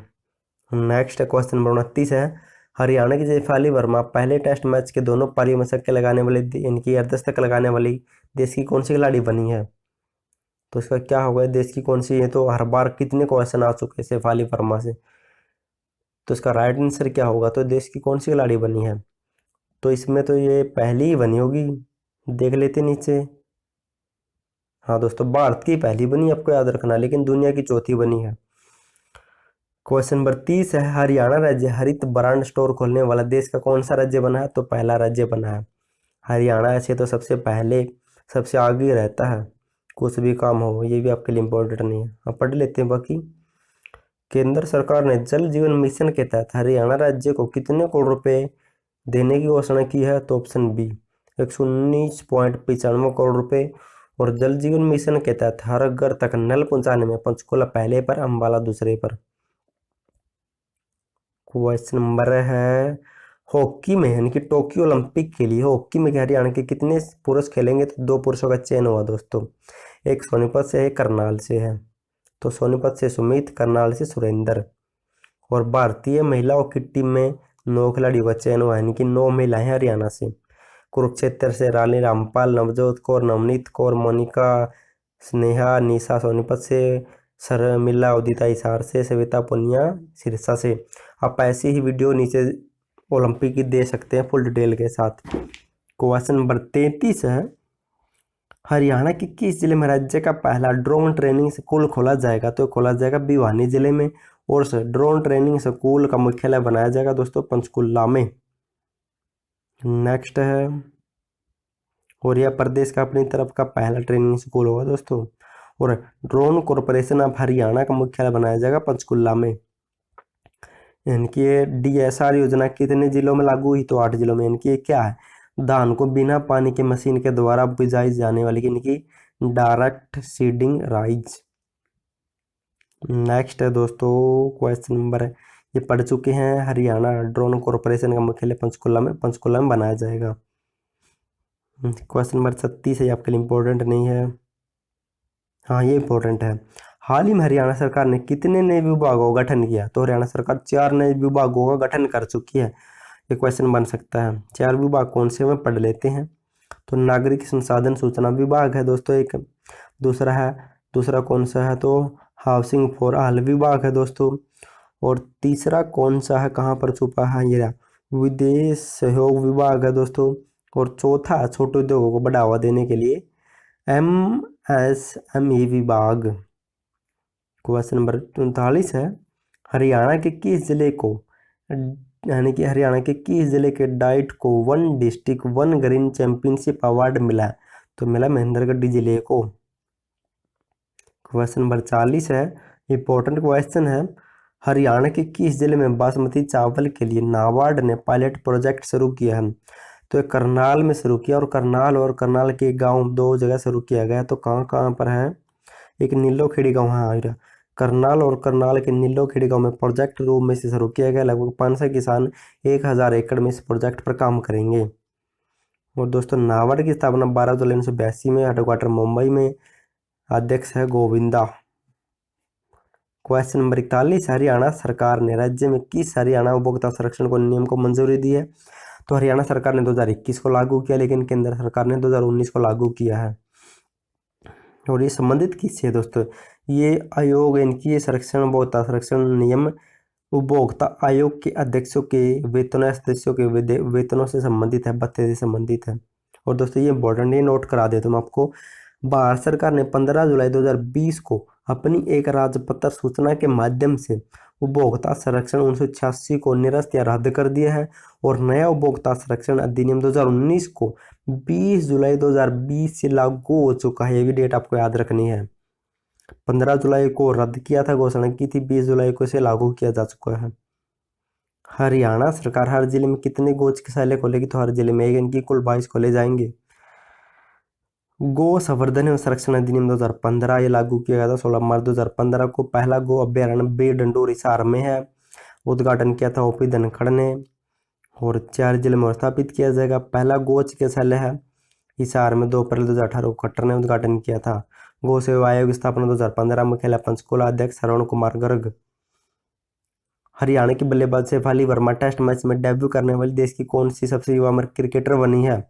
नेक्स्ट क्वेश्चन नंबर 29 है, हरियाणा की शेफाली वर्मा पहले टेस्ट मैच के दोनों पारियों में छक्के लगाने वाली, इनकी अर्धशतक लगाने वाली देश की कौन सी खिलाड़ी बनी है? तो इसका क्या होगा, देश की कौन सी है? तो हर बार कितने क्वेश्चन आ चुके हैं शेफाली वर्मा से, तो इसका राइट आंसर क्या होगा? तो देश की कौन सी खिलाड़ी बनी है? तो इसमें तो ये पहली ही बनी होगी, देख लेते नीचे। हाँ दोस्तों, भारत की पहली बनी, आपको याद रखना, लेकिन दुनिया की चौथी बनी है। क्वेश्चन नंबर 30 है, हरियाणा राज्य हरित ब्रांड स्टोर खोलने वाला देश का कौन सा राज्य बना है? तो पहला राज्य बना है। हरियाणा ऐसे तो सबसे पहले सबसे आगे रहता है, कुछ भी काम हो, ये भी आपके लिए इम्पोर्टेंट नहीं है, अब पढ़ लेते हैं बाकी। केंद्र सरकार ने जल जीवन मिशन के तहत हरियाणा राज्य को कितने करोड़ रुपए देने की घोषणा की है? तो ऑप्शन बी 119.95 करोड़ रुपए। और जल जीवन मिशन के तहत हर घर तक नल पहुंचाने में पंचकुला पहले पर, अम्बाला दूसरे पर। क्वेश्चन नंबर है, हॉकी में यानी कि टोक्यो ओलंपिक के लिए हॉकी में हरियाणा के कितने पुरुष खेलेंगे? तो 2 पुरुषों का चयन हुआ दोस्तों, एक सोनीपत से एक करनाल से है। तो सोनीपत से सुमित, करनाल से सुरेंद्र। और भारतीय महिला हॉकी टीम में 9 खिलाड़ियों का चयन हुआ, यानी कि 9 महिलाएं हरियाणा से। कुरुक्षेत्र से रानी रामपाल, नवजोत कौर, नवनीत कौर, मोनिका, स्नेहा, निशा सोनीपत से, शर्मिला उदिता हिसार से, सविता पुनिया सिरसा से। आप ऐसी ही वीडियो नीचे ओलंपिक की दे सकते हैं फुल डिटेल के साथ। क्वेश्चन नंबर 33 है, हरियाणा के किस जिले में राज्य का पहला ड्रोन ट्रेनिंग स्कूल खोला जाएगा? तो खोला जाएगा भिवानी जिले में, और ड्रोन ट्रेनिंग स्कूल का मुख्यालय बनाया जाएगा दोस्तों पंचकुला में। नेक्स्ट है, औरिया प्रदेश का अपनी तरफ का पहला ट्रेनिंग स्कूल होगा दोस्तों। और ड्रोन कॉरपोरेशन ऑफ हरियाणा का मुख्यालय बनाया जाएगा पंचकुला में। यानी ये DSR योजना कितने जिलों में लागू हुई? तो 8 जिलों में। यानी ये क्या है, धान को बिना पानी के मशीन के द्वारा बिजाई जाने वाली, यानी कि डायरेक्ट सीडिंग राइज। नेक्स्ट है दोस्तों, क्वेश्चन नंबर है, ये पढ़ चुके हैं, हरियाणा ड्रोन कॉरपोरेशन का मुख्यालय पंचकुला में बनाया जाएगा। क्वेश्चन नंबर 36 है, आपके लिए इम्पोर्टेंट नहीं है, हाँ ये इम्पोर्टेंट है। हाल ही में हरियाणा सरकार ने कितने नए विभागों का गठन किया? तो हरियाणा सरकार 4 नए विभागों का गठन कर चुकी है। ये क्वेश्चन बन सकता है, 4 विभाग कौन से, में पढ़ लेते हैं। तो नागरिक संसाधन सूचना विभाग है दोस्तों एक, दूसरा कौन सा है? तो हाउसिंग फॉर ऑल विभाग है दोस्तों। और तीसरा कौन सा है, कहाँ पर छुपा है, ये विदेश सहयोग विभाग है दोस्तों। और चौथा छोटे उद्योगों को बढ़ावा देने के लिए MSME विभाग। क्वेश्चन नंबर 39 है, हरियाणा के किस जिले को यानी कि हरियाणा के किस जिले के डाइट को one district one green championship award मिला? तो मिला महेंद्रगढ़ जिले को। क्वेश्चन नंबर 40 है, इंपॉर्टेंट क्वेश्चन है, हरियाणा के किस जिले में बासमती चावल के लिए नाबार्ड ने पायलट प्रोजेक्ट शुरू किया है? तो करनाल में शुरू किया, और करनाल के गांव दो जगह शुरू किया गया। तो कहाँ कहाँ पर है? एक नीलोखेड़ी गांव है, करनाल और करनाल के नीलोखेड़ी गांव में प्रोजेक्ट रूप में से शुरू किया गया। लगभग 500 किसान 1000 एकड़ में इस प्रोजेक्ट पर काम करेंगे। और दोस्तों नाबार्ड की स्थापना 12 जुलाई 1982 में, हेडक्वार्टर मुंबई में, अध्यक्ष है गोविंदा। क्वेश्चन नंबर 41, हरियाणा सरकार ने राज्य में किस हरियाणा उपभोक्ता संरक्षण को नियम को मंजूरी दी है? तो हरियाणा सरकार ने 2021 को लागू किया, लेकिन केंद्र सरकार ने 2019 को लागू किया है। और ये संबंधित किससे है दोस्तों? ये आयोग, इनकी ये संरक्षण उपभोक्ता संरक्षण नियम उपभोक्ता आयोग के अध्यक्षों के वेतन सदस्यों के वेतनों से संबंधित है, भत्ते से संबंधित है। और दोस्तों ये इंपॉर्टेंट, ये नोट करा देता हूँ आपको। भारत सरकार ने 15 जुलाई 2020 को अपनी एक राजपत्र सूचना के माध्यम से उपभोक्ता संरक्षण 1986 को निरस्त या रद्द कर दिया है, और नया उपभोक्ता संरक्षण अधिनियम 2019 को 20 जुलाई 2020 से लागू हो चुका है। ये भी डेट आपको याद रखनी है। 15 जुलाई को रद्द किया था, घोषणा की थी, 20 जुलाई को इसे लागू किया जा चुका है। हरियाणा सरकार हर जिले में कितने गो चिकित्सालय खोलेगी? तो हर जिले में एक, इनकी कुल 22 खोले जाएंगे। गो संवर्धन एवं संरक्षण अधिनियम 2015 ये लागू किया गया था 16 मार्च 2015 को। पहला गो अभ्यारण्य बे डंडोर हिसार में है, उद्घाटन किया था ओपी धनखड़ ने, और 4 जिले में स्थापित किया जाएगा। पहला गो चिकित्सालय है हिसार में 2 अप्रैल 2018 को खट्टर ने उद्घाटन किया था। गो सेवा आयोग की स्थापना 2015 में, खेला पंचकुला, अध्यक्ष श्रवण कुमार गर्ग। हरियाणा की बल्लेबाज शेफाली वर्मा टेस्ट मैच में डेब्यू करने वाली देश की कौन सी सबसे युवा क्रिकेटर बनी है?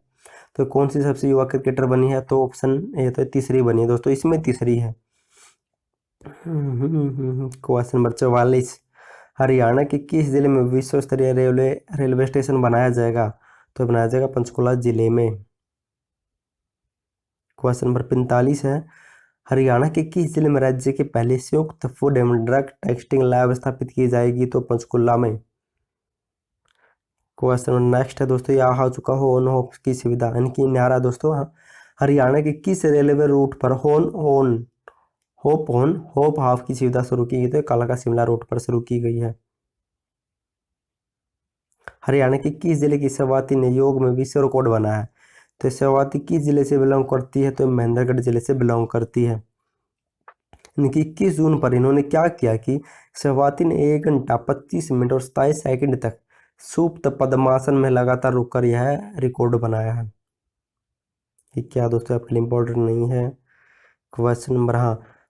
तो कौन सी सबसे युवा क्रिकेटर बनी है? तो ऑप्शन ए तो तीसरी बनी है दोस्तों, इसमें तीसरी है। क्वेश्चन नंबर 44, हरियाणा के किस जिले में विश्व स्तरीय रेलवे स्टेशन बनाया जाएगा? तो बनाया जाएगा पंचकुला जिले में। क्वेश्चन नंबर 45 है, हरियाणा के किस जिले में राज्य के पहले संयुक्त फूड एवं ड्रग टेस्टिंग लैब स्थापित की जाएगी? तो पंचकुला में। क्वेश्चन नेक्स्ट है दोस्तों, यह आ चुका हो ऑन ऑफ की सुविधा इनकी न्यारा दोस्तों। हरियाणा के किस रेलवे रूट पर होप हाफ की सुविधा शुरू की गई? तो कालाका शिमला रूट पर शुरू की गई है। हरियाणा के किस जिले की सेवाती ने योग में विश्व रिकॉर्ड बना है? तो सेवाती किस जिले से बिलोंग करती है? तो महेंद्रगढ़ जिले से बिलोंग करती है। इनकी 21 जून पर इन्होंने क्या किया कि सेवाती ने 1 घंटा 25 मिनट और 27 सेकंड तक सुप्त पद्मासन में लगातार रुककर यह रिकॉर्ड बनाया है। ये क्या दोस्तों आपके लिए इंपॉर्टेंट नहीं है। क्वेश्चन नंबर,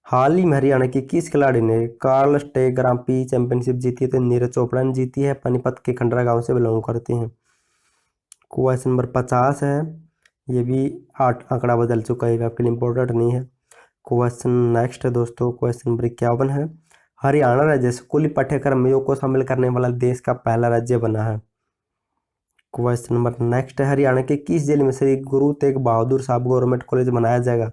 हाल ही में हरियाणा की किस खिलाड़ी ने कार्ल स्टे ग्रां प्री चैंपियनशिप जीती है? तो नीरज चोपड़ा ने जीती है, पानीपत के खंडरा गांव से बिलोंग करते हैं। क्वेश्चन नंबर 50 है, ये भी 8 आंकड़ा बदल चुका है, आपके लिए इंपॉर्टेंट नहीं है। क्वेश्चन नेक्स्ट है दोस्तों, क्वेश्चन नंबर 51 है, हरियाणा राज्य स्कूली पाठ्यक्रम में योग को शामिल करने वाला देश का पहला राज्य बना है। क्वेश्चन नंबर नेक्स्ट है, हरियाणा के किस जिले में श्री गुरु तेग बहादुर साहब गवर्नमेंट कॉलेज बनाया जाएगा?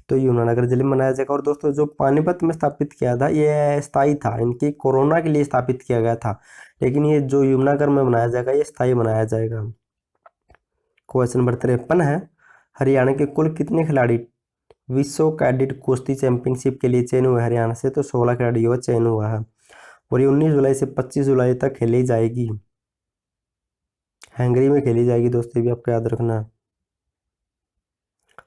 तो यमुनानगर जिले में बनाया जाएगा। और दोस्तों जो पानीपत में स्थापित किया था ये स्थायी था, इनकी कोरोना के लिए स्थापित किया गया था, लेकिन ये जो यमुनानगर में बनाया जाएगा ये स्थायी बनाया जाएगा। क्वेश्चन नंबर 53 है, हरियाणा के कुल कितने खिलाड़ी विश्व कैडेट कुश्ती चैंपियनशिप के लिए चयन हुए? हरियाणा से तो 16 खिलाड़ियों का चयन हुआ है, और ये 19 जुलाई से 25 जुलाई तक खेली जाएगी, हंगरी में खेली जाएगी दोस्तों, भी आपको याद रखना है।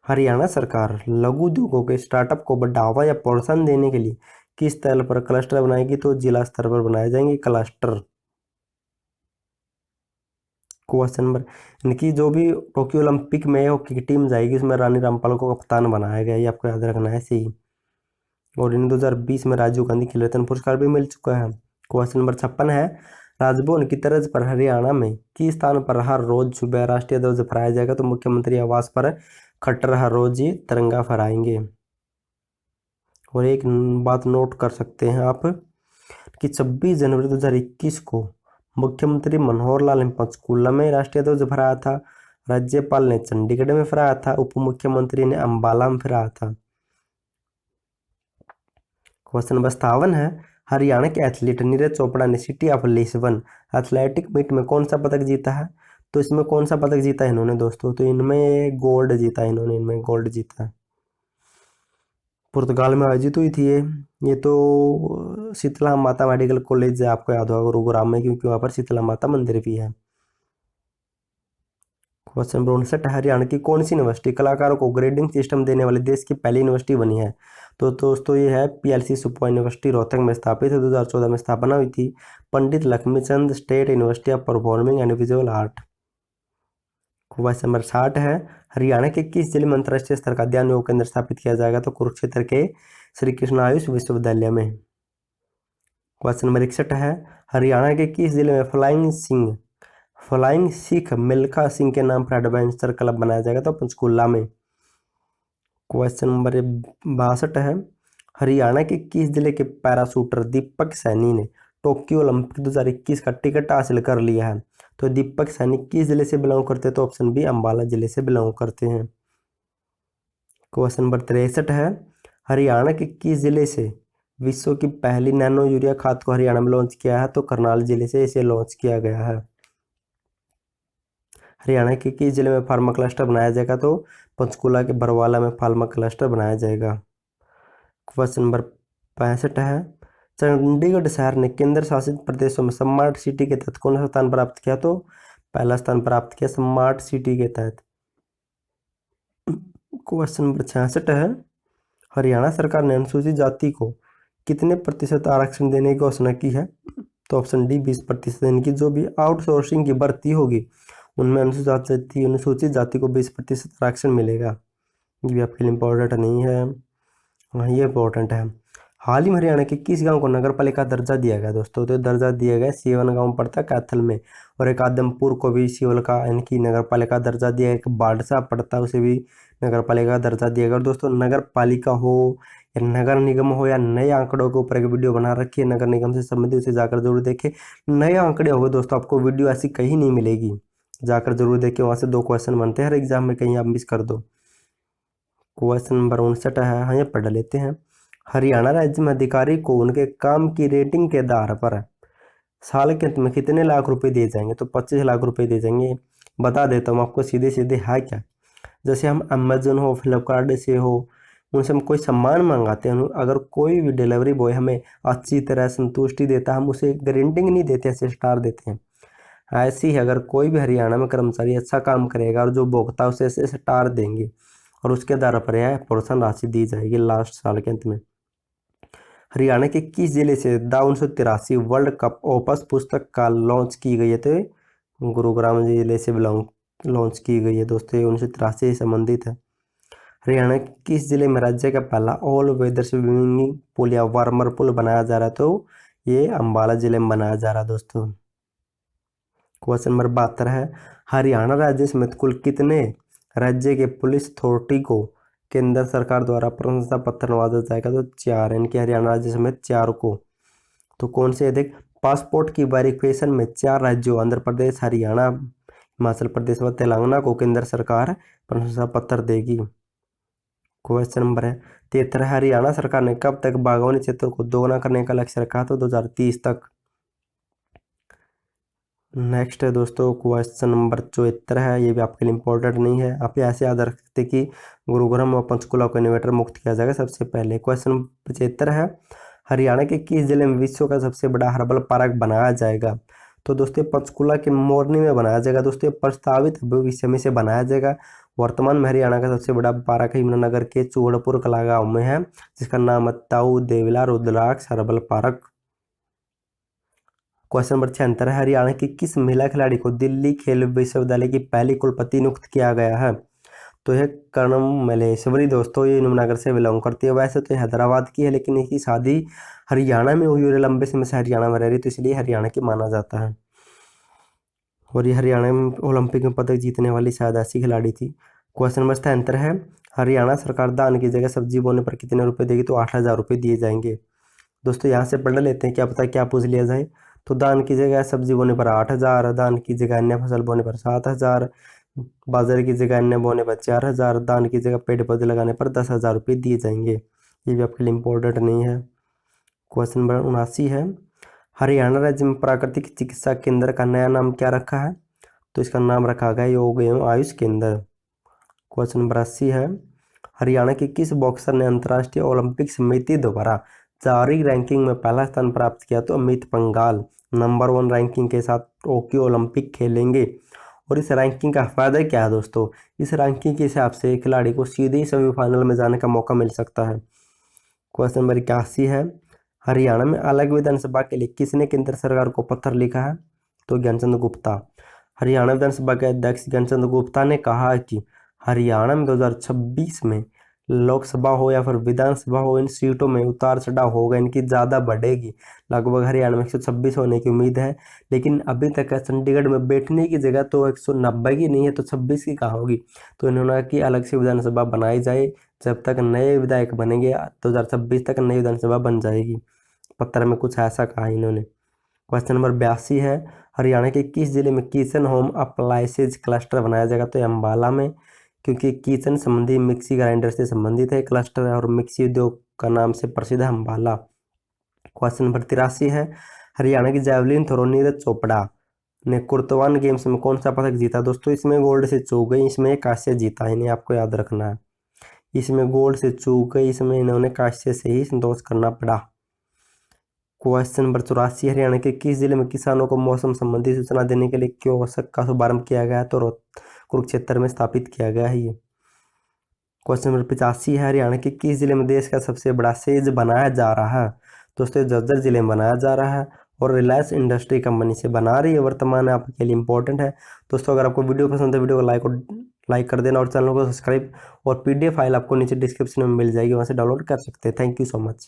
हरियाणा सरकार लघु उद्योगों के स्टार्टअप को बढ़ावा या प्रोत्साहन देने के लिए किस स्तर पर क्लस्टर बनाएगी? तो जिला स्तर पर बनाए जाएंगे क्लस्टर। क्वेश्चन नंबर, इनकी जो भी टोक्यो ओलंपिक में हॉकी की टीम जाएगी उसमें रानी रामपाल को कप्तान बनाया गया, ये आपको याद रखना है सही। और इन 2020 में राजीव गांधी खेल रत्न पुरस्कार भी मिल चुका है। क्वेश्चन नंबर 56 है, राजभवन की तर्ज पर हरियाणा में किस स्थान पर हर रोज सुबह राष्ट्रीय ध्वज फहराया जाएगा? तो मुख्यमंत्री आवास पर खट्टर हर रोज ही तिरंगा फहराएंगे। और एक बात नोट कर सकते हैं आप कि 26 जनवरी 2021 को मुख्यमंत्री मनोहर लाल ने पंचकूला में राष्ट्रीय ध्वज फहराया था। राज्यपाल ने चंडीगढ़ में फिराया था, उप मुख्यमंत्री ने अंबाला में फिराया था। क्वेश्चन नंबर 57 है, हरियाणा के एथलीट नीरज चोपड़ा ने city of Lisbon athletic meet में कौन सा पदक जीता है? तो इसमें कौन सा पदक जीता है इन्होंने दोस्तों? तो इनमें गोल्ड जीता है, इन्होंने इनमें गोल्ड जीता है। पुर्तगाल में आयोजित हुई थी ये तो शीतला माता मेडिकल कॉलेज है, आपको याद होगा गुरुग्राम में, क्योंकि वहाँ पर शीतला माता मंदिर भी है। क्वेश्चन नंबर 59, हरियाणा की कौन सी यूनिवर्सिटी कलाकारों को ग्रेडिंग सिस्टम देने वाले देश की पहली यूनिवर्सिटी बनी है? तो दोस्तों ये है पीएलसी सुपवा यूनिवर्सिटी, रोहतक में स्थापित है, 2014 में स्थापना हुई थी। Pandit Lakshmichand state university of performing and visual art. Question number 60 है, हरियाणा के किस जिले में अंतर्राष्ट्रीय स्तर का ध्यान योग केंद्र स्थापित किया जाएगा? तो कुरुक्षेत्र के श्री कृष्ण आयुष विश्वविद्यालय में। क्वेश्चन नंबर 61 है, हरियाणा के किस जिले में फ्लाइंग सिख मिल्खा सिंह के नाम पर एडवेंचर क्लब बनाया जाएगा? तो पंचकुला में। क्वेश्चन नंबर 62 है, हरियाणा के किस जिले के पैराशूटर दीपक सैनी ने टोक्यो ओलंपिक 2021 का टिकट हासिल कर लिया है? तो दीपक सैनी किस जिले से बिलोंग करते हैं? तो ऑप्शन बी अम्बाला जिले से बिलोंग करते हैं। क्वेश्चन नंबर 63 है, हरियाणा के किस जिले से विश्व की पहली नैनो यूरिया खाद को हरियाणा में लॉन्च किया है? तो करनाल जिले से इसे लॉन्च किया गया है। हरियाणा के किस जिले में फार्मा क्लस्टर बनाया जाएगा? तो पंचकुला के बरवाला में फार्मा क्लस्टर बनाया जाएगा। क्वेश्चन नंबर 65 है, चंडीगढ़ शहर ने केंद्र शासित प्रदेशों में स्मार्ट सिटी के तहत कौन सा स्थान प्राप्त किया? तो पहला स्थान प्राप्त किया स्मार्ट सिटी के तहत। क्वेश्चन नंबर 66 है, हरियाणा सरकार ने अनुसूचित जाति को कितने प्रतिशत आरक्षण देने की घोषणा की है? तो ऑप्शन डी 20%। इनकी जो भी आउटसोर्सिंग की भर्ती होगी उनमें अनुसूचित जाति को 20% आरक्षण मिलेगा। ये भी आपके लिए इम्पोर्टेंट नहीं है, हाँ ये इम्पोर्टेंट है। हाल ही में हरियाणा के किस गांव को नगर पालिका दर्जा दिया गया दोस्तों? तो दर्जा दिया गया सीवन गांव पड़ता है कैथल में, और एक आदमपुर को भी सीवल का इनकी नगर पालिका दर्जा दिया। एक बाड़सा पड़ता है उसे भी नगर पालिका दर्जा दिया गया। और दोस्तों नगर पालिका हो या नगर निगम हो या नए आंकड़ों के ऊपर एक वीडियो बना रखी है नगर निगम से संबंधित, उसे जाकर जरूर देखें। नए आंकड़े हो दोस्तों, आपको वीडियो ऐसी कहीं नहीं मिलेगी, जाकर जरूर देखें, वहाँ से 2 क्वेश्चन बनते हैं हर एग्जाम में, कहीं आप मिस कर दो। क्वेश्चन नंबर 59 है, हाँ ये पढ़ लेते हैं। हरियाणा राज्य में अधिकारी को उनके काम की रेटिंग के आधार पर साल के अंत में कितने लाख रुपए दिए जाएंगे? तो 25 लाख रुपए दिए जाएंगे। बता देता हूँ आपको सीधे सीधे है क्या। जैसे हम अमेजन हो फ्लिपकार्ट से हो उनसे हम कोई सामान मंगाते हैं, अगर कोई भी डिलीवरी बॉय हमें अच्छी तरह संतुष्टि देता है, हम उसे रेटिंग नहीं देते, ऐसे स्टार देते हैं। ऐसे ही अगर कोई भी हरियाणा में कर्मचारी अच्छा काम करेगा और जो भोक्ता है उसे ऐसे स्टार देंगे, और उसके आधार पर यह प्रोत्साहन राशि दी जाएगी लास्ट साल के अंत में। हरियाणा के किस जिले से द 1983 वर्ल्ड कप ओपस पुस्तक का लॉन्च की गई है? तो गुरुग्राम जिले से लॉन्च की गई है दोस्तों, 1983 से संबंधित है। हरियाणा के किस जिले में राज्य का पहला ऑल वेदर स्विमिंग पूल या वार्मर पूल बनाया जा रहा है? तो ये अम्बाला जिले में बनाया जा रहा है दोस्तों। क्वेश्चन नंबर 72 है, हरियाणा राज्य समेत कुल कितने राज्य के पुलिस अथॉरिटी को केंद्र सरकार द्वारा प्रशंसा पत्र नवाजा जाएगा? तो 4, इनके हरियाणा राज्य समेत 4 को। तो कौन से अधिक? पासपोर्ट की वेरिफिकेशन में 4 राज्यों आंध्र प्रदेश, हरियाणा, हिमाचल प्रदेश व तेलंगाना को केंद्र सरकार प्रशंसा पत्र देगी। क्वेश्चन नंबर है 73, हरियाणा सरकार ने कब तक बागवानी क्षेत्र को दोगुना करने का लक्ष्य रखा? तो 2030 तक। नेक्स्ट है दोस्तों क्वेश्चन नंबर 74 है, ये भी आपके लिए इंपॉर्टेंट नहीं है, आप ऐसे याद रख सकते कि गुरुग्राम और पंचकुला को इन्वेटर मुक्त किया जाएगा सबसे पहले। क्वेश्चन नंबर 75 है, हरियाणा के किस जिले में विश्व का सबसे बड़ा हर्बल पार्क बनाया जाएगा? तो दोस्तों पंचकुला के मोरनी में बनाया जाएगा दोस्तों, प्रस्तावित भविष्य में से बनाया जाएगा। वर्तमान में हरियाणा का सबसे बड़ा पार्क यमुनानगर के चूड़पुर कला गाँव में है, जिसका नाम है ताऊ देवला रुद्राक्ष हर्बल पार्क। क्वेश्चन नंबर 76 है, हरियाणा की किस महिला खिलाड़ी को दिल्ली खेल विश्वविद्यालय की पहली कुलपति नियुक्त किया गया है? तो यह कर्णम मल्लेश्वरी दोस्तों, ये यमुनानगर से बिलोंग करती है। वैसे तो हैदराबाद की है, लेकिन इसकी शादी हरियाणा में हुई और लंबे समय से हरियाणा में रह रही, तो इसलिए हरियाणा की माना जाता है। और ये हरियाणा में ओलंपिक में पदक जीतने वाली शायद ऐसी खिलाड़ी थी। क्वेश्चन नंबर 77 है, हरियाणा सरकार धान की जगह सब्जी बोने पर कितने रुपए देगी? तो 8,000 रुपये दिए जाएंगे। दोस्तों यहाँ से पढ़ लेते हैं, क्या पता क्या पूछ लिया जाए। तो धान की जगह सब्जी बोने पर 8,000, धान की जगह अन्य फसल बोने पर 7,000, बाजरे की जगह अन्न बोने पर 4,000, दान की जगह पेड़ पौधे लगाने पर 10,000 रुपये दिए जाएंगे। ये भी आपके लिए इम्पोर्टेंट नहीं है। क्वेश्चन नंबर 79 है, हरियाणा राज्य में प्राकृतिक चिकित्सा केंद्र का नया नाम क्या रखा है? तो इसका नाम रखा गया योग एवं आयुष केंद्र। क्वेश्चन नंबर 80 है, हरियाणा के किस बॉक्सर ने अंतर्राष्ट्रीय ओलंपिक समिति द्वारा जारी रैंकिंग में पहला स्थान प्राप्त किया? तो अमित पंघाल नंबर 1 रैंकिंग के साथ टोक्यो ओलंपिक खेलेंगे। और इस रैंकिंग का फायदा क्या है दोस्तों? इस रैंकिंग के हिसाब से खिलाड़ी को सीधे ही सेमीफाइनल में जाने का मौका मिल सकता है। क्वेश्चन नंबर 81 है, हरियाणा में अलग विधानसभा के लिए किसने केंद्र सरकार को पत्र लिखा है? तो ज्ञानचंद गुप्ता। हरियाणा विधानसभा के अध्यक्ष ज्ञानचंद गुप्ता ने कहा कि हरियाणा में 2026 में लोकसभा हो या फिर विधानसभा हो, इन सीटों में उतार चढ़ाव होगा, इनकी ज़्यादा बढ़ेगी। लगभग हरियाणा में 126 होने की उम्मीद है, लेकिन अभी तक चंडीगढ़ में बैठने की जगह तो 190 की नहीं है, तो 26 की कहाँ होगी? तो इन्होंने कहा कि अलग से विधानसभा बनाई जाए, जब तक नए विधायक बनेंगे 2026 तक नई विधानसभा बन जाएगी। पत्र में कुछ ऐसा कहा इन्होंने। क्वेश्चन नंबर 82 है, हरियाणा के किस जिले में किचन होम अप्लायंसेज क्लस्टर बनाया जाएगा? तो अम्बाला में, क्योंकि किचन संबंधी मिक्सी ग्राइंडर से संबंधित है क्लस्टर है और मिक्सी उद्योग का नाम से प्रसिद्ध है अम्बाला। क्वेश्चन नंबर 83 है, हरियाणा की जैवलिन थ्रो नीरज चोपड़ा ने कुर्तवान गेम्स में कौन सा पदक जीता? दोस्तों इसमें गोल्ड से चूक गई, इसमें कांस्य जीता है, इन्हें आपको याद रखना है। इसमें गोल्ड से चूक गई, इसमें इन्होंने कांस्य से ही संतोष करना पड़ा। क्वेश्चन नंबर 84, हरियाणा के किस जिले में किसानों को मौसम संबंधी सूचना देने के लिए कियोस्क का शुभारंभ किया गया है? तो कुरुक्षेत्र में स्थापित किया गया है ये। क्वेश्चन नंबर 85 है, हरियाणा के किस जिले में देश का सबसे बड़ा सेज बनाया जा रहा है? दोस्तों झज्जर जिले में बनाया जा रहा है और रिलायंस इंडस्ट्री कंपनी से बना रही है वर्तमान में, आपके लिए इंपॉर्टेंट है। दोस्तों अगर आपको वीडियो पसंद है, वीडियो को लाइक कर देना और चैनल को सब्सक्राइब, और PDF फाइल आपको नीचे डिस्क्रिप्शन में मिल जाएगी, वहाँ से डाउनलोड कर सकते हैं। Thank you so much.